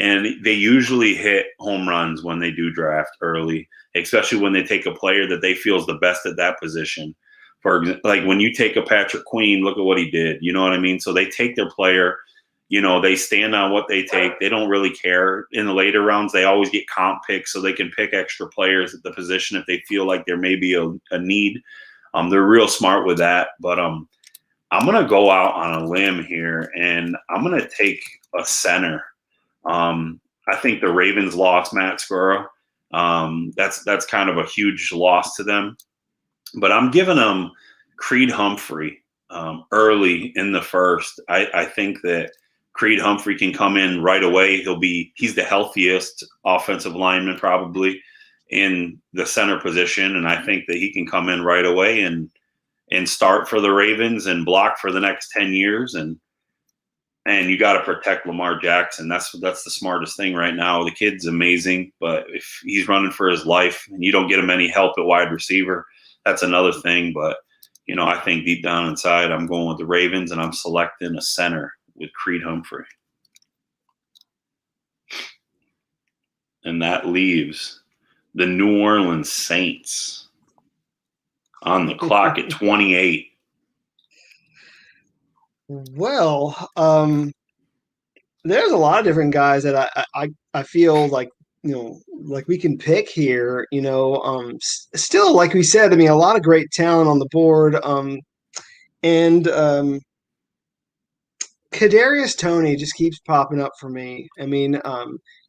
And they usually hit home runs when they do draft early, especially when they take a player that they feel is the best at that position. Like when you take a Patrick Queen, look at what he did. You know what I mean? So they take their player, you know, they stand on what they take. They don't really care. In the later rounds, they always get comp picks so they can pick extra players at the position if they feel like there may be a need. They're real smart with that. But I'm going to go out on a limb here, and I'm going to take a center. I think the Ravens lost Matt Skura. That's kind of a huge loss to them. But I'm giving them Creed Humphrey early in the first. I think that Creed Humphrey can come in right away. He's the healthiest offensive lineman probably in the center position, and I think that he can come in right away and start for the Ravens and block for the next 10 years. And you got to protect Lamar Jackson. That's the smartest thing right now. The kid's amazing, but if he's running for his life and you don't get him any help at wide receiver, that's another thing. But, you know, I think deep down inside, I'm going with the Ravens, and I'm selecting a center with Creed Humphrey. And that leaves the New Orleans Saints on the clock at 28. Well, there's a lot of different guys that I feel like, you know, like we can pick here, you know, still, like we said, I mean, a lot of great talent on the board. And Kadarius Toney just keeps popping up for me. I mean,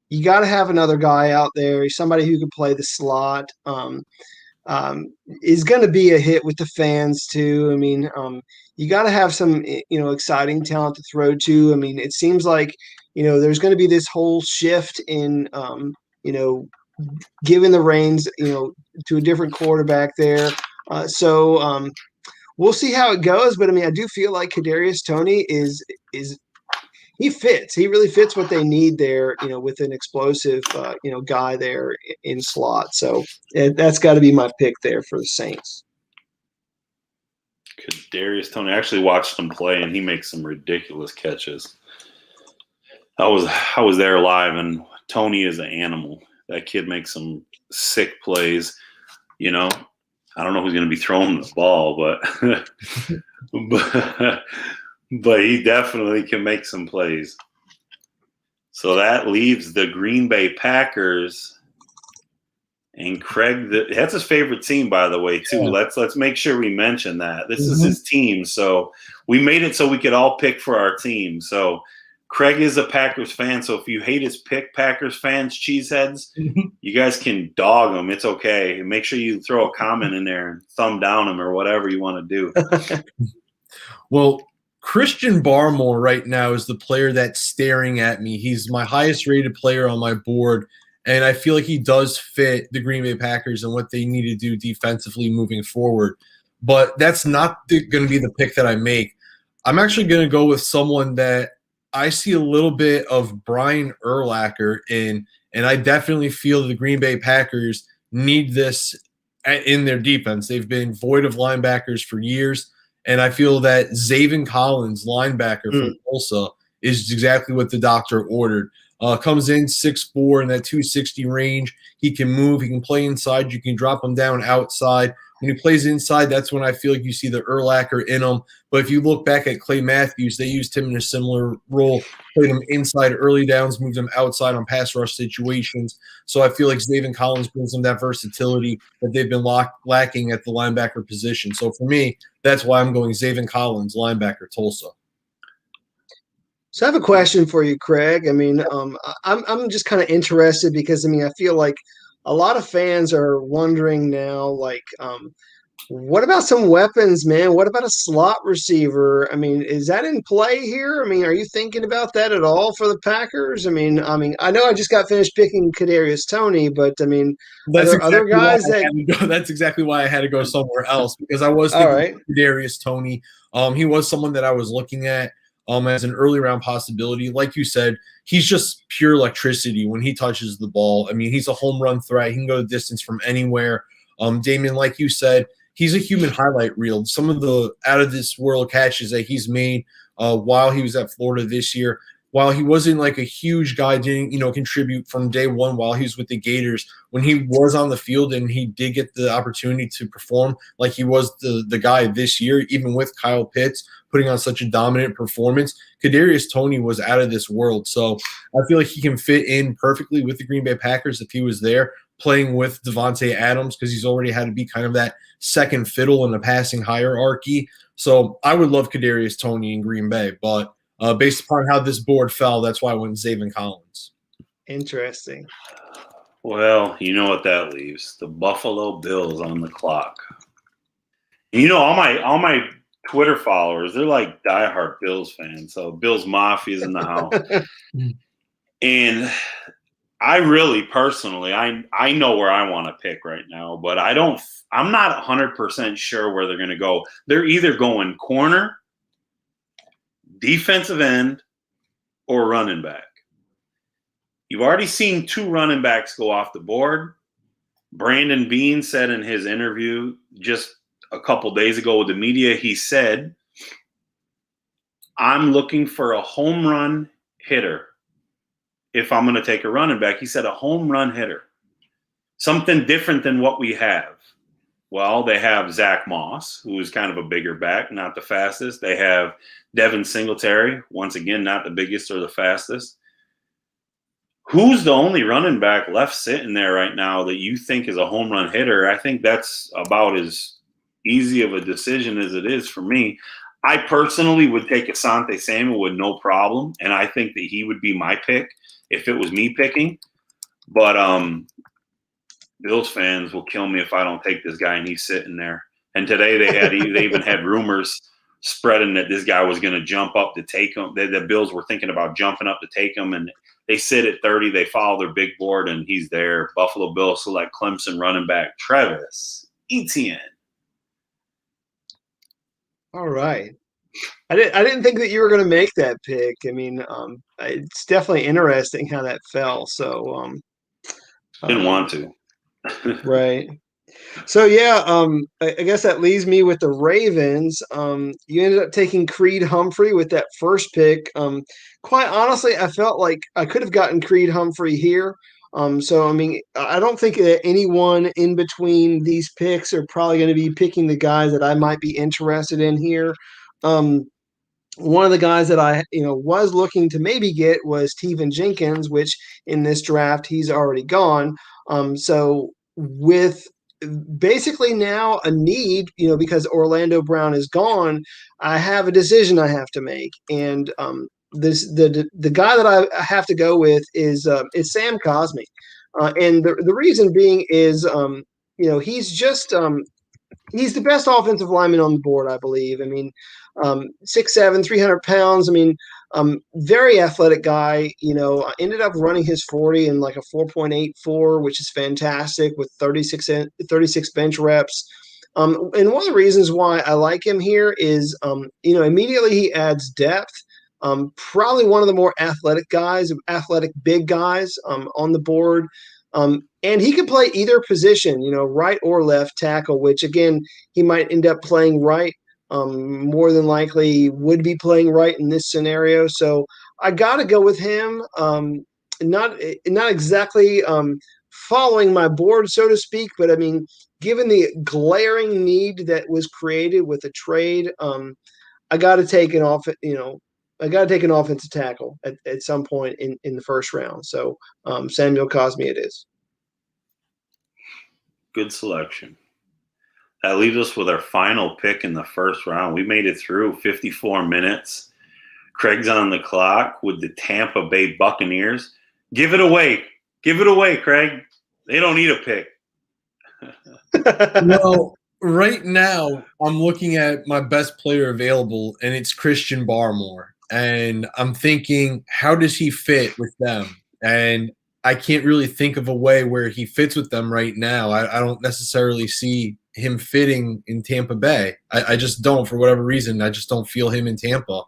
you got to have another guy out there, somebody who can play the slot. Is going to be a hit with the fans too. I mean, you got to have some, you know, exciting talent to throw to. I mean, it seems like, you know, there's going to be this whole shift in, you know, giving the reins, you know, to a different quarterback there. So we'll see how it goes. But I mean, I do feel like Kadarius Toney is he fits. He really fits what they need there, you know, with an explosive, you know, guy there in slot. So that's got to be my pick there for the Saints. Kadarius Toney. I actually watched him play, and he makes some ridiculous catches. I was there live, and Toney is an animal. That kid makes some sick plays. You know, I don't know who's going to be throwing the ball, but he definitely can make some plays. So that leaves the Green Bay Packers and Craig. That's his favorite team, by the way, too. Yeah. Let's make sure we mention that. This is his team. So we made it so we could all pick for our team. So Craig is a Packers fan. So if you hate his pick, Packers fans, cheeseheads, you guys can dog him. It's okay. Make sure you throw a comment in there and thumb down him or whatever you want to do. Well, Christian Barmore right now is the player that's staring at me. He's my highest rated player on my board, and I feel like he does fit the Green Bay Packers and what they need to do defensively moving forward. But that's not going to be the pick that I make. I'm actually going to go with someone that I see a little bit of Brian Urlacher in, and I definitely feel the Green Bay Packers need this in their defense. They've been void of linebackers for years. And I feel that Zaven Collins, linebacker from Tulsa, is exactly what the doctor ordered. Comes in 6'4" in that 260 range. He can move. He can play inside. You can drop him down outside. When he plays inside, that's when I feel like you see the Urlacher in him. But if you look back at Clay Matthews, they used him in a similar role, played him inside early downs, moved him outside on pass rush situations. So I feel like Zaven Collins brings them that versatility that they've been lacking at the linebacker position. So for me, that's why I'm going Zaven Collins, linebacker, Tulsa. So I have a question for you, Craig. I mean, I'm just kind of interested because, I mean, I feel like a lot of fans are wondering now, like, What about some weapons, man? What about a slot receiver? I mean, is that in play here? I mean, are you thinking about that at all for the Packers? I know I just got finished picking Kadarius Toney, but I mean, are That's there other exactly why guys I that? had to go. That's exactly why I had to go somewhere else because I was All thinking right, Darius Toney. He was someone that I was looking at as an early round possibility. Like you said, he's just pure electricity when he touches the ball. I mean, he's a home run threat. He can go the distance from anywhere. Damon, like you said, he's a human highlight reel. Some of the out of this world catches that he's made while he was at Florida this year. While he wasn't like a huge guy, didn't contribute from day one while he was with the Gators. When he was on the field and he did get the opportunity to perform like he was the guy this year, even with Kyle Pitts putting on such a dominant performance, Kadarius Toney was out of this world. So I feel like he can fit in perfectly with the Green Bay Packers if he was there playing with Devontae Adams because he's already had to be kind of that second fiddle in the passing hierarchy. So I would love Kadarius Toney in Green Bay, but based upon how this board fell, that's why I went Zaven Collins. interesting. Well, you know what that leaves? The Buffalo Bills on the clock. And all my Twitter followers, they're like diehard Bills fans. So Bills Mafia's in the house. And I really personally, I know where I want to pick right now, but I'm not 100% sure where they're going to go. They're either going corner, defensive end, or running back. You've already seen 2 running backs go off the board. Brandon Beane said in his interview just a couple days ago with the media, he said, I'm looking for a home run hitter if I'm going to take a running back. He said a home run hitter. Something different than what we have. Well, they have Zach Moss, who is kind of a bigger back, not the fastest. They have Devin Singletary, once again, not the biggest or the fastest. Who's the only running back left sitting there right now that you think is a home run hitter? I think that's about as easy of a decision as it is for me. I personally would take Asante Samuel with no problem, and I think that he would be my pick if it was me picking. But Bills fans will kill me if I don't take this guy and he's sitting there. And today they even had rumors spreading that this guy was going to jump up to take him. The Bills were thinking about jumping up to take him, and they sit at 30. They follow their big board, and he's there. Buffalo Bills select Clemson running back Travis Etienne. All right. I didn't think that you were going to make that pick. I mean, it's definitely interesting how that fell. So, Didn't want to. right. So yeah, I guess that leaves me with the Ravens. You ended up taking Creed Humphrey with that first pick. Quite honestly, I felt like I could have gotten Creed Humphrey here. So I mean, I don't think that anyone in between these picks are probably going to be picking the guys that I might be interested in here. One of the guys that I was looking to maybe get was Tevin Jenkins, which in this draft he's already gone. So with basically now a need, because Orlando Brown is gone, I have a decision I have to make, and the guy that I have to go with is Sam Cosby, and the reason being is he's just he's the best offensive lineman on the board, I believe. I mean, 6'7", 300 pounds. I mean, very athletic guy. Ended up running his 40 in like a 4.84, which is fantastic with 36 bench reps. And one of the reasons why I like him here is, immediately he adds depth. Probably one of the more athletic big guys on the board. And he can play either position, right or left tackle, which again, he might end up playing right. More than likely would be playing right in this scenario. So I got to go with him. Not exactly following my board, so to speak, but I mean, given the glaring need that was created with the trade, I got to take an offensive tackle at some point in the first round. So Samuel Cosmi it is. Good selection. That leaves us with our final pick in the first round. We made it through 54 minutes. Craig's on the clock with the Tampa Bay Buccaneers. Give it away. Give it away, Craig. They don't need a pick. right now, I'm looking at my best player available, and it's Christian Barmore. And I'm thinking, how does he fit with them? And I can't really think of a way where he fits with them right now. I don't necessarily see him fitting in Tampa Bay. I just don't, for whatever reason. I just don't feel him in Tampa.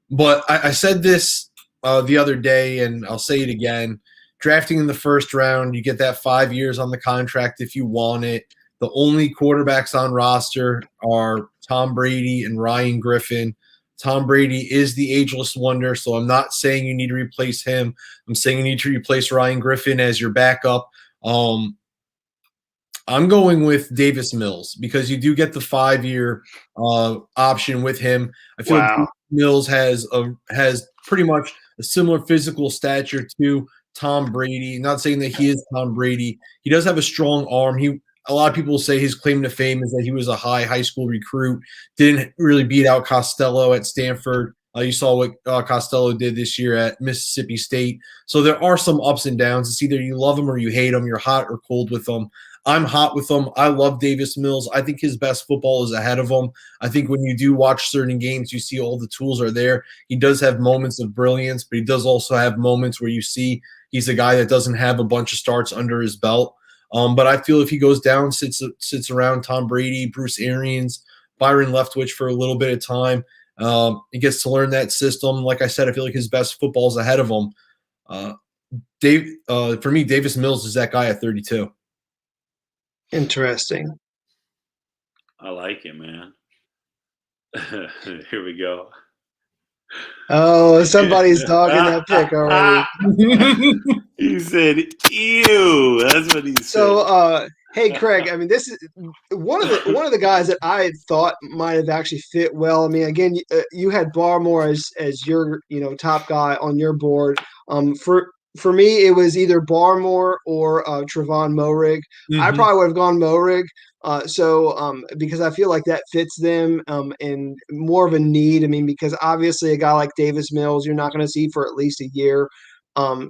But I said this the other day, and I'll say it again. Drafting in the first round, you get that 5 years on the contract if you want it. The only quarterbacks on roster are Tom Brady and Ryan Griffin. Tom Brady is the ageless wonder, so I'm not saying you need to replace him. I'm saying you need to replace Ryan Griffin as your backup. I'm going with Davis Mills because you do get the 5-year option with him. I feel like Mills has pretty much a similar physical stature to Tom Brady. Not saying that he is Tom Brady. He does have a strong arm. A lot of people say his claim to fame is that he was a high school recruit, didn't really beat out Costello at Stanford. You saw what Costello did this year at Mississippi State. So there are some ups and downs. It's either you love him or you hate him. You're hot or cold with him. I'm hot with him. I love Davis Mills. I think his best football is ahead of him. I think when you do watch certain games, you see all the tools are there. He does have moments of brilliance, but he does also have moments where you see he's a guy that doesn't have a bunch of starts under his belt. But I feel if he goes down, sits around Tom Brady, Bruce Arians, Byron Leftwich for a little bit of time, he gets to learn that system. Like I said, I feel like his best football is ahead of him. For me, Davis Mills is that guy at 32. Interesting. I like it, man. Here we go. Oh, somebody's dogging that pick already. He said, "Ew." That's what he said. So, hey, Craig. I mean, this is one of the guys that I had thought might have actually fit well. I mean, again, you had Barmore as your top guy on your board. For me, it was either Barmore or Trevon Moehrig. Mm-hmm. I probably would have gone Moehrig. Because I feel like that fits them and more of a need. I mean, because obviously a guy like Davis Mills, you're not going to see for at least a year.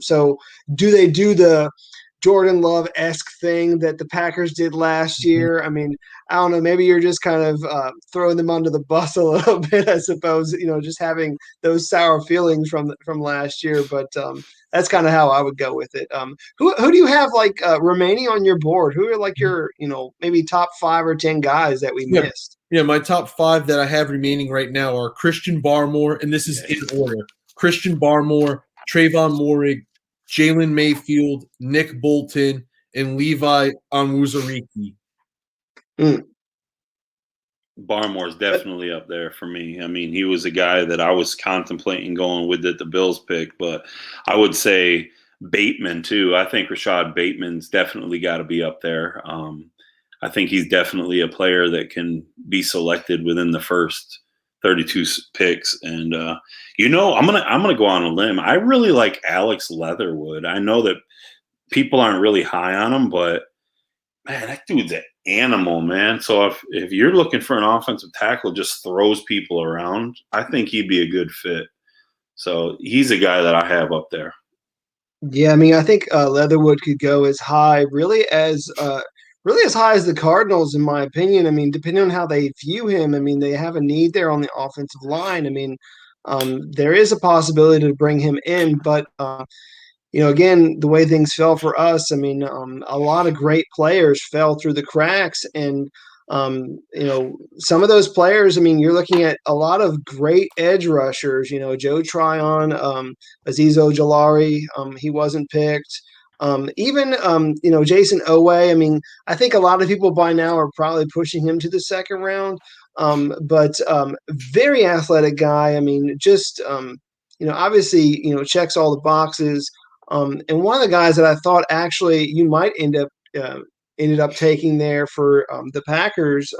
So do they do the Jordan Love-esque thing that the Packers did last year? I mean, I don't know. Maybe you're just kind of throwing them under the bus a little bit, I suppose, just having those sour feelings from last year. But that's kind of how I would go with it. Who do you have remaining on your board? Who are like your, maybe top 5 or 10 guys that we missed? Yeah, my top 5 that I have remaining right now are Christian Barmore, and this is in order. Christian Barmore, Trayvon Moehrig, Jalen Mayfield, Nick Bolton, and Levi Onwuzurike. Barmore's definitely up there for me. I mean, he was a guy that I was contemplating going with at the Bills pick, but I would say Bateman too. I think Rashad Bateman's definitely got to be up there. I think he's definitely a player that can be selected within the first 32 picks. And I'm gonna go on a limb. I really like Alex Leatherwood. I know that people aren't really high on him, but man, that dude's an animal, man. So if you're looking for an offensive tackle, just throws people around, I think he'd be a good fit. So he's a guy that I have up there. Yeah, I mean, I think Leatherwood could go as high, really as high as the Cardinals, in my opinion. I mean, depending on how they view him, I mean, they have a need there on the offensive line. I mean, there is a possibility to bring him in, but again, the way things fell for us, I mean, a lot of great players fell through the cracks. And, some of those players, I mean, you're looking at a lot of great edge rushers, Joe Tryon, Azeez Ojulari, he wasn't picked. Even Jason Owe, I mean, I think a lot of people by now are probably pushing him to the second round. But very athletic guy. I mean, just, obviously, checks all the boxes. And one of the guys that I thought actually you might ended up taking there for the Packers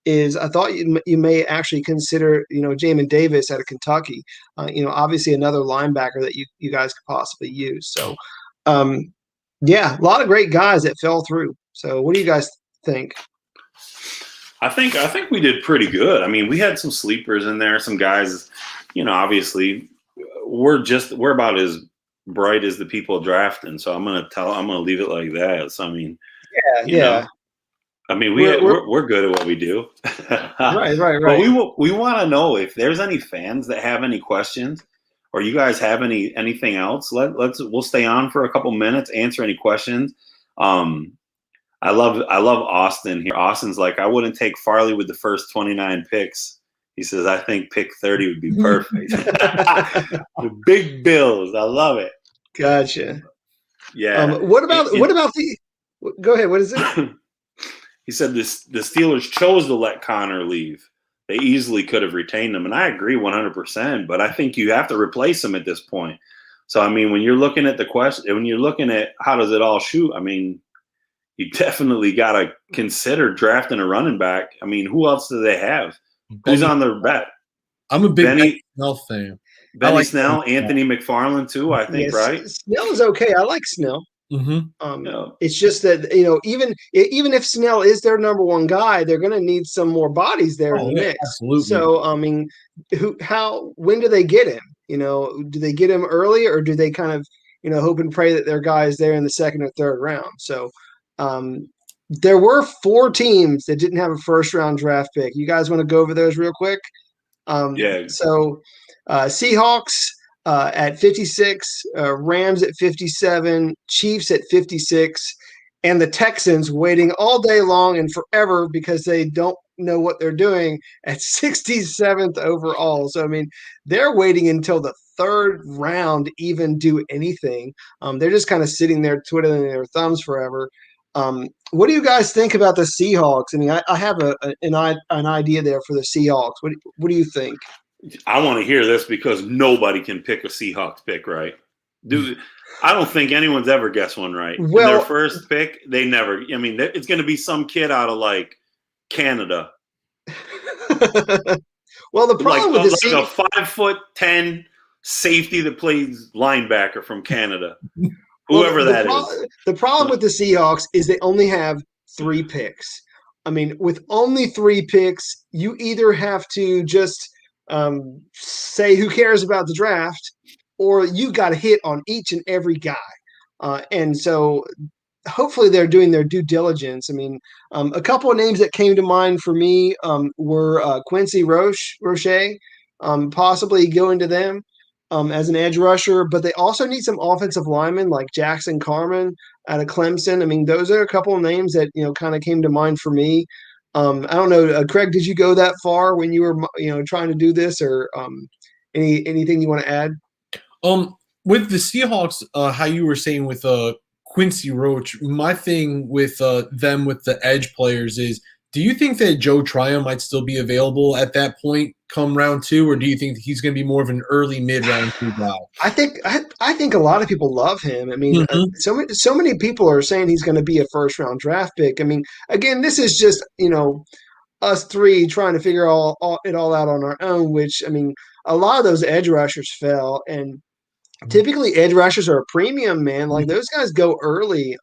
is I thought you may actually consider, Jamin Davis out of Kentucky, obviously another linebacker that you guys could possibly use. So, yeah, a lot of great guys that fell through. So what do you guys think? I think we did pretty good. I mean, we had some sleepers in there, some guys, obviously we're about as bright as the people drafting. So I'm going to leave it like that. So, I mean, yeah. I mean, We're- we're good at what we do. Right. But we want to know if there's any fans that have any questions, or you guys have anything else. We'll stay on for a couple minutes, answer any questions. I love Austin here. Austin's like, I wouldn't take Farley with the first 29 picks. He says, I think pick 30 would be perfect. The big Bills. I love it. Gotcha. Yeah. What about the? Go ahead. What is it? He said the Steelers chose to let Connor leave. They easily could have retained him, and I agree 100%. But I think you have to replace him at this point. So I mean, when you're looking at the question, when you're looking at how does it all shoot, I mean, you definitely got to consider drafting a running back. I mean, who else do they have? Who's on their bet? I'm a big Benny Snell fan. Benny Snell, Anthony McFarland too, I think, right? Snell is okay. I like Snell. Mm-hmm. It's just that even if Snell is their number one guy, they're going to need some more bodies there in the mix. Absolutely. So I mean, when do they get him? Do they get him early, or do they kind of hope and pray that their guy is there in the second or third round? So there were 4 teams that didn't have a first round draft pick. You guys want to go over those real quick? Yeah. So Seahawks at 56, Rams at 57, Chiefs at 56, and the Texans waiting all day long and forever because they don't know what they're doing at 67th overall. So, I mean, they're waiting until the third round to even do anything. They're just kind of sitting there twiddling their thumbs forever. What do you guys think about the Seahawks? I mean, I have an idea there for the Seahawks. What do you think? I want to hear this because nobody can pick a Seahawks pick right. Dude, I don't think anyone's ever guessed one right. Well, their first pick, they never. I mean, it's going to be some kid out of like Canada. Well, the problem with the Seahawks, a 5'10" safety that plays linebacker from Canada. Whoever that is. The problem with the Seahawks is they only have 3 picks. I mean, with only 3 picks, you either have to just say who cares about the draft, or you got to hit on each and every guy. And so hopefully they're doing their due diligence. I mean, a couple of names that came to mind for me were Quincy Roche, possibly going to them as an edge rusher, but they also need some offensive linemen like Jackson Carman out of Clemson. I mean, those are a couple of names that, kind of came to mind for me. I don't know, Craig, did you go that far when you were, trying to do this, or anything you want to add? With the Seahawks, how you were saying with Quincy Roche, my thing with them with the edge players is, do you think that Joe Tryon might still be available at that point come round 2, or do you think he's going to be more of an early mid-round 2 guy? I think a lot of people love him. I mean, so many people are saying he's going to be a first-round draft pick. I mean, again, this is just us 3 trying to figure it all out on our own. Which, I mean, a lot of those edge rushers fell, and typically edge rushers are a premium, man. Like those guys go early.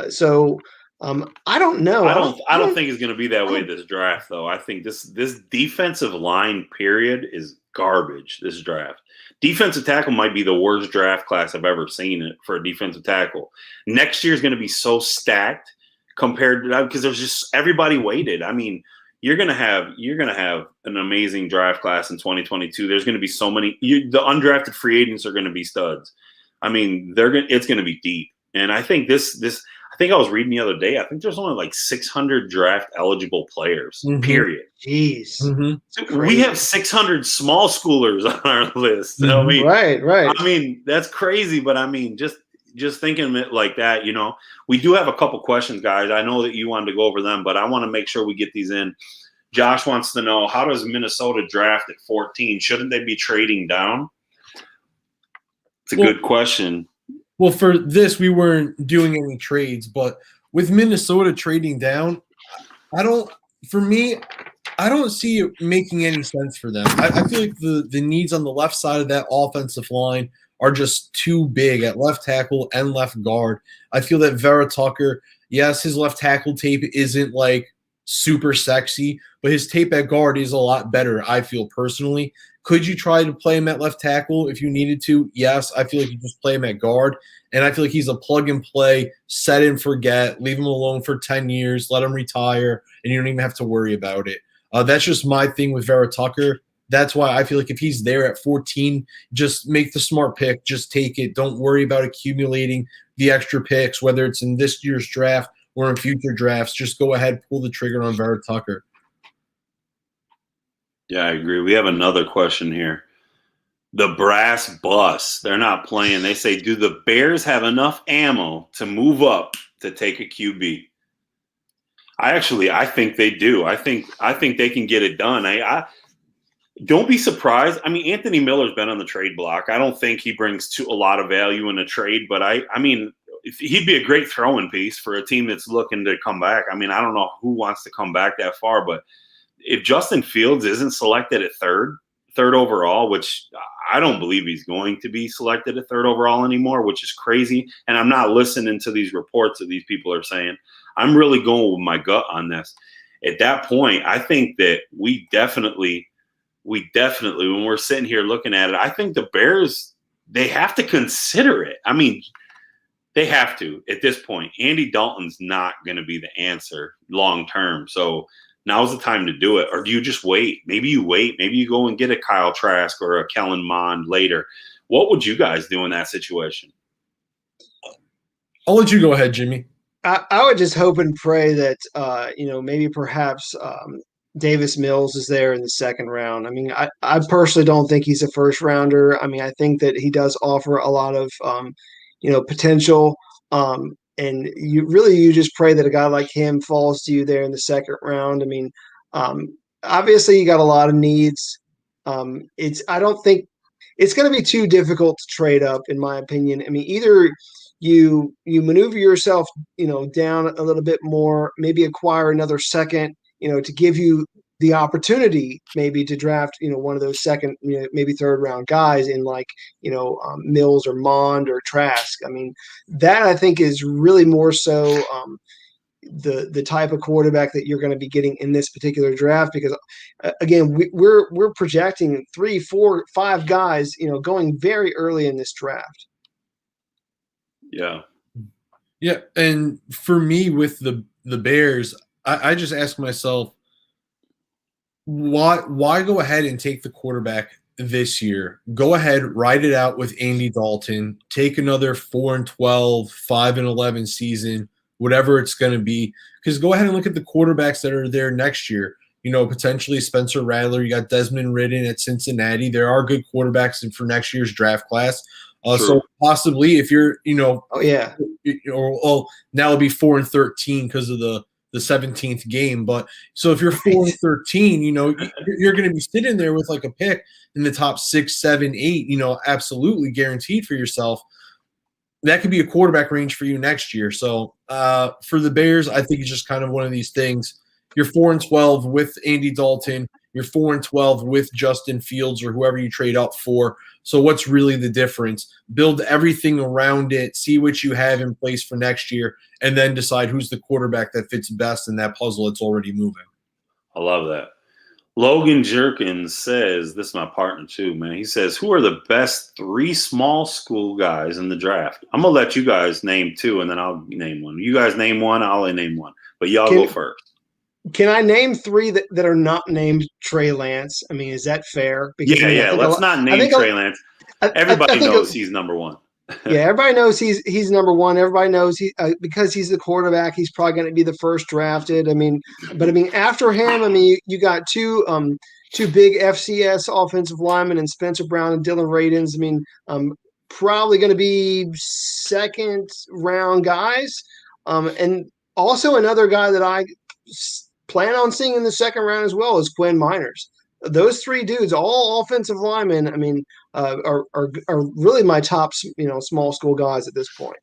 So I don't know. I don't think it's going to be that way this draft, though. I think this defensive line period is garbage. This draft, defensive tackle might be the worst draft class I've ever seen for a defensive tackle. Next year is going to be so stacked compared to that because there's just everybody waited. I mean, you're going to have an amazing draft class in 2022. There's going to be so many. The undrafted free agents are going to be studs. I mean, it's going to be deep, and I think this. I think I was reading the other day. I think there's only like 600 draft eligible players. Period. Jeez, So we have 600 small schoolers on our list. I mean, right. I mean, that's crazy, but I mean, just thinking of it like that, we do have a couple questions, guys. I know that you wanted to go over them, but I want to make sure we get these in. Josh wants to know, how does Minnesota draft at 14? Shouldn't they be trading down? It's a good question. Well, for this, we weren't doing any trades, but with Minnesota trading down, I don't see it making any sense for them. I feel like the needs on the left side of that offensive line are just too big at left tackle and left guard. I feel that Vera Tucker, yes, his left tackle tape isn't like super sexy, but his tape at guard is a lot better, I feel personally. Could you try to play him at left tackle if you needed to? Yes. I feel like you just play him at guard. And I feel like he's a plug and play, set and forget, leave him alone for 10 years, let him retire, and you don't even have to worry about it. That's just my thing with Vera Tucker. That's why I feel like if he's there at 14, just make the smart pick. Just take it. Don't worry about accumulating the extra picks, whether it's in this year's draft or in future drafts. Just go ahead, pull the trigger on Vera Tucker. Yeah, I agree. We have another question here. The brass bus, they're not playing. They say, do the Bears have enough ammo to move up to take a QB? I think they do. I think they can get it done. I don't be surprised. I mean, Anthony Miller's been on the trade block. I don't think he brings a lot of value in a trade, but I mean, he'd be a great throwing piece for a team that's looking to come back. I mean, I don't know who wants to come back that far, but if Justin Fields isn't selected at third overall, which I don't believe he's going to be selected at third overall anymore, which is crazy. And I'm not listening to these reports that these people are saying. I'm really going with my gut on this. At that point, I think that we definitely, when we're sitting here looking at it, I think the Bears, they have to consider it. I mean, they have to at this point. Andy Dalton's not going to be the answer long term. So now's the time to do it. Or do you just wait? Maybe you wait. Maybe you go and get a Kyle Trask or a Kellen Mond later. What would you guys do in that situation? I'll let you go ahead, Jimmy. I would just hope and pray that, maybe perhaps Davis Mills is there in the second round. I mean, I personally don't think he's a first rounder. I mean, I think that he does offer a lot of, potential. And you just pray that a guy like him falls to you there in the second round. I mean, obviously you got a lot of needs. I don't think it's going to be too difficult to trade up, in my opinion. I mean, either you maneuver yourself, down a little bit more, maybe acquire another second, to give you the opportunity maybe to draft, one of those second, maybe third round guys in like, Mills or Mond or Trask. I mean, that I think is really more so the type of quarterback that you're going to be getting in this particular draft, because again, we're projecting 3, 4, 5 guys, going very early in this draft. Yeah. And for me with the Bears, I just ask myself, why go ahead and take the quarterback this year? Go ahead, ride it out with Andy Dalton, take another 4-12, 5-11 season, whatever it's going to be. Because go ahead and look at the quarterbacks that are there next year. Potentially Spencer Rattler. You got Desmond Ridden at Cincinnati. There are good quarterbacks for next year's draft class. So possibly if you're, now it'll be 4-13 because of the 17th game. But so if you're 4-13, you're going to be sitting there with like a pick in the top 6, 7, 8, absolutely guaranteed for yourself. That could be a quarterback range for you next year. So for the Bears, I think it's just kind of one of these things. You're 4-12 with Andy Dalton. You're 4-12 with Justin Fields or whoever you trade up for. So what's really the difference? Build everything around it, see what you have in place for next year, and then decide who's the quarterback that fits best in that puzzle that's already moving. I love that. Logan Jerkins says, this is my partner too, man. He says, who are the best 3 small school guys in the draft? I'm going to let you guys name 2, and then I'll name one. You guys name one, I'll name one. But y'all go first. Can I name 3 that are not named Trey Lance? I mean, is that fair? Because, let's not name Trey Lance. Everybody knows he's number 1. Yeah, everybody knows he's number 1. Everybody knows because he's the quarterback, he's probably going to be the first drafted. I mean, after him, you got 2 big FCS offensive linemen and Spencer Brown and Dylan Radins. Probably going to be second round guys. And also another guy that I plan on seeing in the second round as well is Quinn Miners. Those 3 dudes, all offensive linemen, are really my top, small school guys at this point.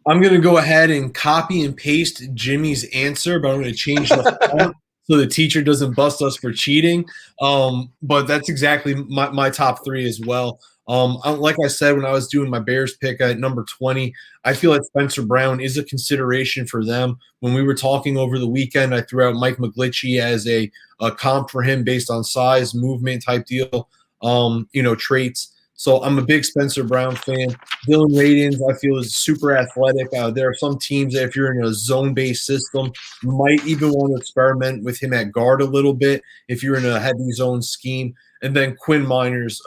I'm going to go ahead and copy and paste Jimmy's answer, but I'm going to change the font so the teacher doesn't bust us for cheating. But that's exactly my top 3 as well. Like I said, when I was doing my Bears pick at number 20, I feel like Spencer Brown is a consideration for them. When we were talking over the weekend, I threw out Mike McGlinchey as a comp for him based on size, movement type deal, traits. So I'm a big Spencer Brown fan. Dylan Radins, I feel, is super athletic. There are some teams that if you're in a zone-based system, you might even want to experiment with him at guard a little bit if you're in a heavy zone scheme. And then Quinn Miners,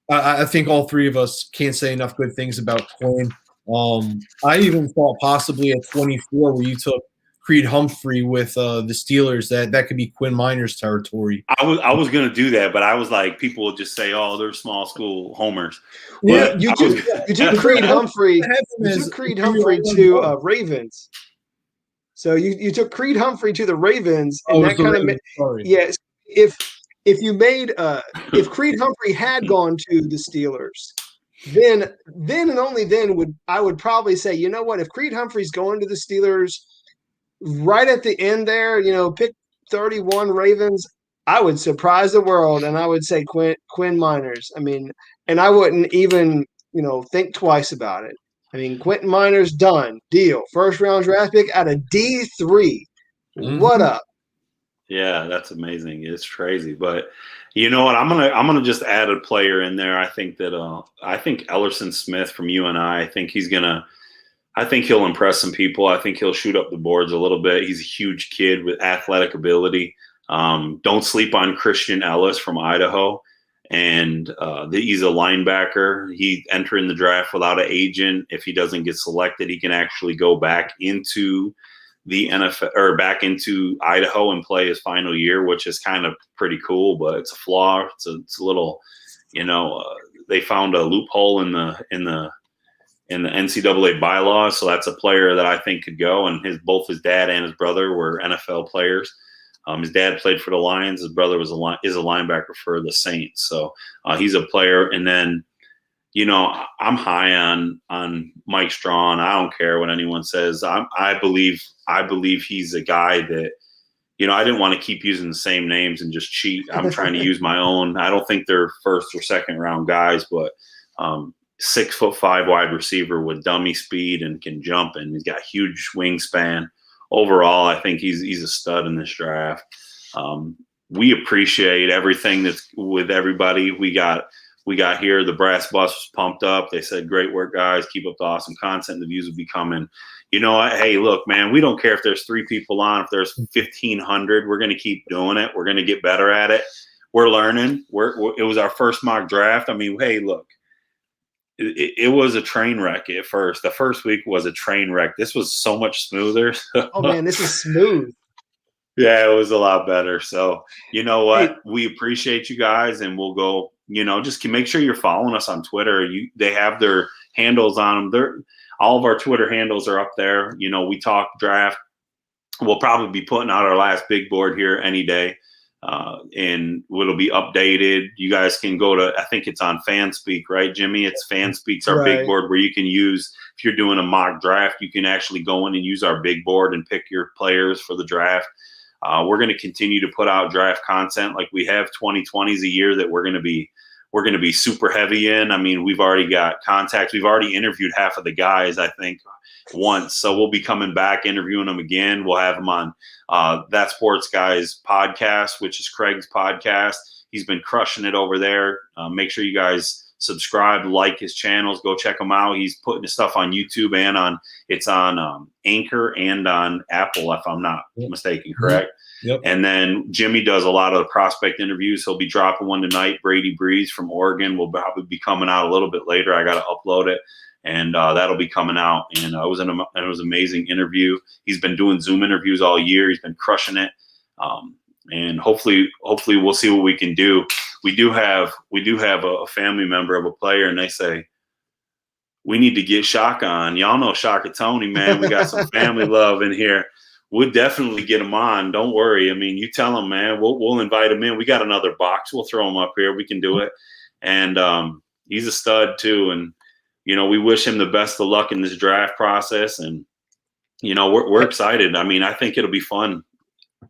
I think all three of us can't say enough good things about Quinn. I even thought possibly at 24 where you took Creed Humphrey with the Steelers, that could be Quinn Miners territory. I was gonna do that, but I was like, people will just say, "Oh, they're small school homers." Yeah, But you took Creed Humphrey. You took Creed Humphrey to Ravens. So you took Creed Humphrey to the Ravens, and that kind of yes. If you made if Creed Humphrey had gone to the Steelers, then and only then would I probably say, you know what, if Creed Humphrey's going to the Steelers right at the end there, pick 31 Ravens, I would surprise the world and I would say Quinn Miners. I mean, and I wouldn't even, think twice about it. I mean, Quentin Miners, done, deal. First round draft pick out of D3. Mm-hmm. What up? Yeah, that's amazing. It's crazy, but you know what? I'm gonna just add a player in there. I think that I think Ellerson Smith from UNI. I think he'll impress some people. I think he'll shoot up the boards a little bit. He's a huge kid with athletic ability. Don't sleep on Christian Ellis from Idaho, and he's a linebacker. He entered in the draft without an agent. If he doesn't get selected, he can actually go back into the NFL or back into Idaho and play his final year, which is kind of pretty cool, but it's a flaw. It's a little, they found a loophole in the NCAA bylaws. So that's a player that I think could go. And both his dad and his brother were NFL players. His dad played for the Lions. His brother is a linebacker for the Saints. So he's a player. And then, I'm high on Mike Strawn. I don't care what anyone says. I believe he's a guy that, I didn't want to keep using the same names and just cheat. I'm trying to use my own. I don't think they're first or second round guys, but 6'5" wide receiver with dummy speed and can jump, and he's got huge wingspan. Overall, I think he's a stud in this draft. We appreciate everything that's with everybody. We got here. The brass bus was pumped up. They said, "Great work, guys. Keep up the awesome content. The views will be coming." You know what? Hey, look, man, we don't care if there's 3 people on, if there's 1,500, we're going to keep doing it. We're going to get better at it. We're learning. It was our first mock draft. I mean, hey, look, it was a train wreck at first. The first week was a train wreck. This was so much smoother. Oh, man, this is smooth. Yeah, it was a lot better. So, you know what? Hey, we appreciate you guys, and we'll go, just make sure you're following us on Twitter. They have their handles on them. All of our Twitter handles are up there. We talk draft. We'll probably be putting out our last big board here any day, and it'll be updated. You guys can go to, I think it's on Fanspeak, right, Jimmy? It's Fanspeak's our big board where you can use, if you're doing a mock draft, you can actually go in and use our big board and pick your players for the draft. We're going to continue to put out draft content like we have. 2020s a year that we're going to be super heavy in. I mean, we've already got contacts. We've already interviewed half of the guys, I think, once. So we'll be coming back, interviewing them again. We'll have them on That Sports Guys podcast, which is Craig's podcast. He's been crushing it over there. Make sure you guys subscribe, like his channels, go check him out. He's putting his stuff on YouTube and it's on Anchor and on Apple, if I'm not mistaken, correct? Yep. And then Jimmy does a lot of the prospect interviews. He'll be dropping one tonight. Brady Breeze from Oregon will probably be coming out a little bit later. I got to upload it, and that'll be coming out. And it was an amazing interview. He's been doing Zoom interviews all year. He's been crushing it. And hopefully we'll see what we can do. We do have a family member of a player, and they say, we need to get Shaka on. Y'all know Shaka Tony, man. We got some family love in here. We'll definitely get him on. Don't worry. I mean, you tell him, man. We'll invite him in. We got another box. We'll throw him up here. We can do it. And he's a stud too. And we wish him the best of luck in this draft process. And we're excited. I mean, I think it'll be fun.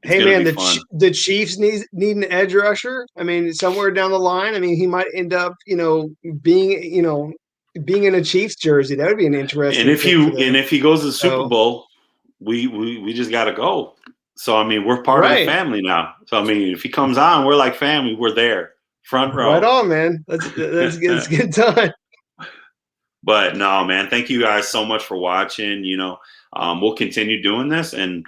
Hey man, the Chiefs need an edge rusher. I mean, somewhere down the line, I mean, he might end up, being in a Chiefs jersey. That would be an interesting. And if he goes to the Super Bowl, we just got to go. So I mean, we're part of the family now. So I mean, if he comes on, we're like family. We're there, front row. Right on, man. That's good time. But no, man, thank you guys so much for watching. We'll continue doing this, and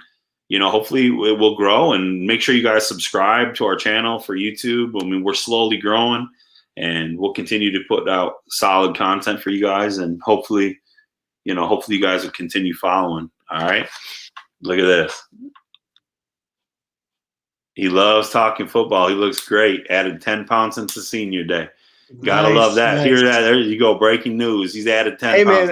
hopefully it will grow. And make sure you guys subscribe to our channel for YouTube. I mean, we're slowly growing, and we'll continue to put out solid content for you guys. And hopefully you guys will continue following. All right, look at this. He loves talking football. He looks great. Added 10 pounds since the senior day. Gotta love that. Nice. Hear that? There you go. Breaking news. He's added 10 pounds.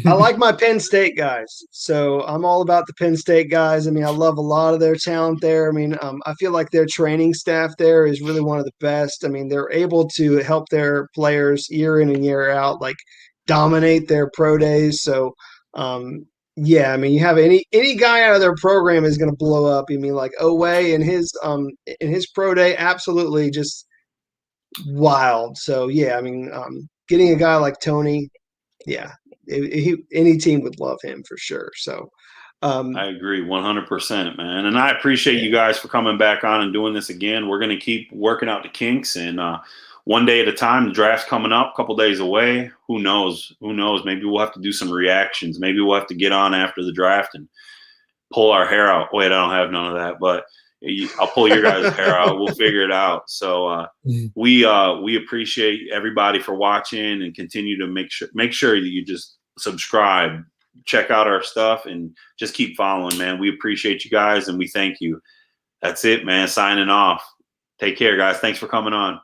I like my Penn State guys. So I'm all about the Penn State guys. I mean, I love a lot of their talent there. I mean, I feel like their training staff there is really one of the best. I mean, they're able to help their players year in and year out, like dominate their pro days. So, yeah, I mean, you have any guy out of their program is going to blow up. You mean like Oweh in his pro day, absolutely just wild. So yeah, I mean, getting a guy like Tony, yeah, any team would love him for sure. So I agree 100%, man. And I appreciate you guys for coming back on and doing this again. We're going to keep working out the kinks, and one day at a time. The draft's coming up, a couple days away. Who knows? Maybe we'll have to do some reactions. Maybe we'll have to get on after the draft and pull our hair out. Wait, I don't have none of that, but I'll pull your guys' hair out. We'll figure it out. So we appreciate everybody for watching, and continue to make sure that you just subscribe, check out our stuff, and just keep following, man. We appreciate you guys, and we thank you. That's it, man. Signing off. Take care, guys. Thanks for coming on.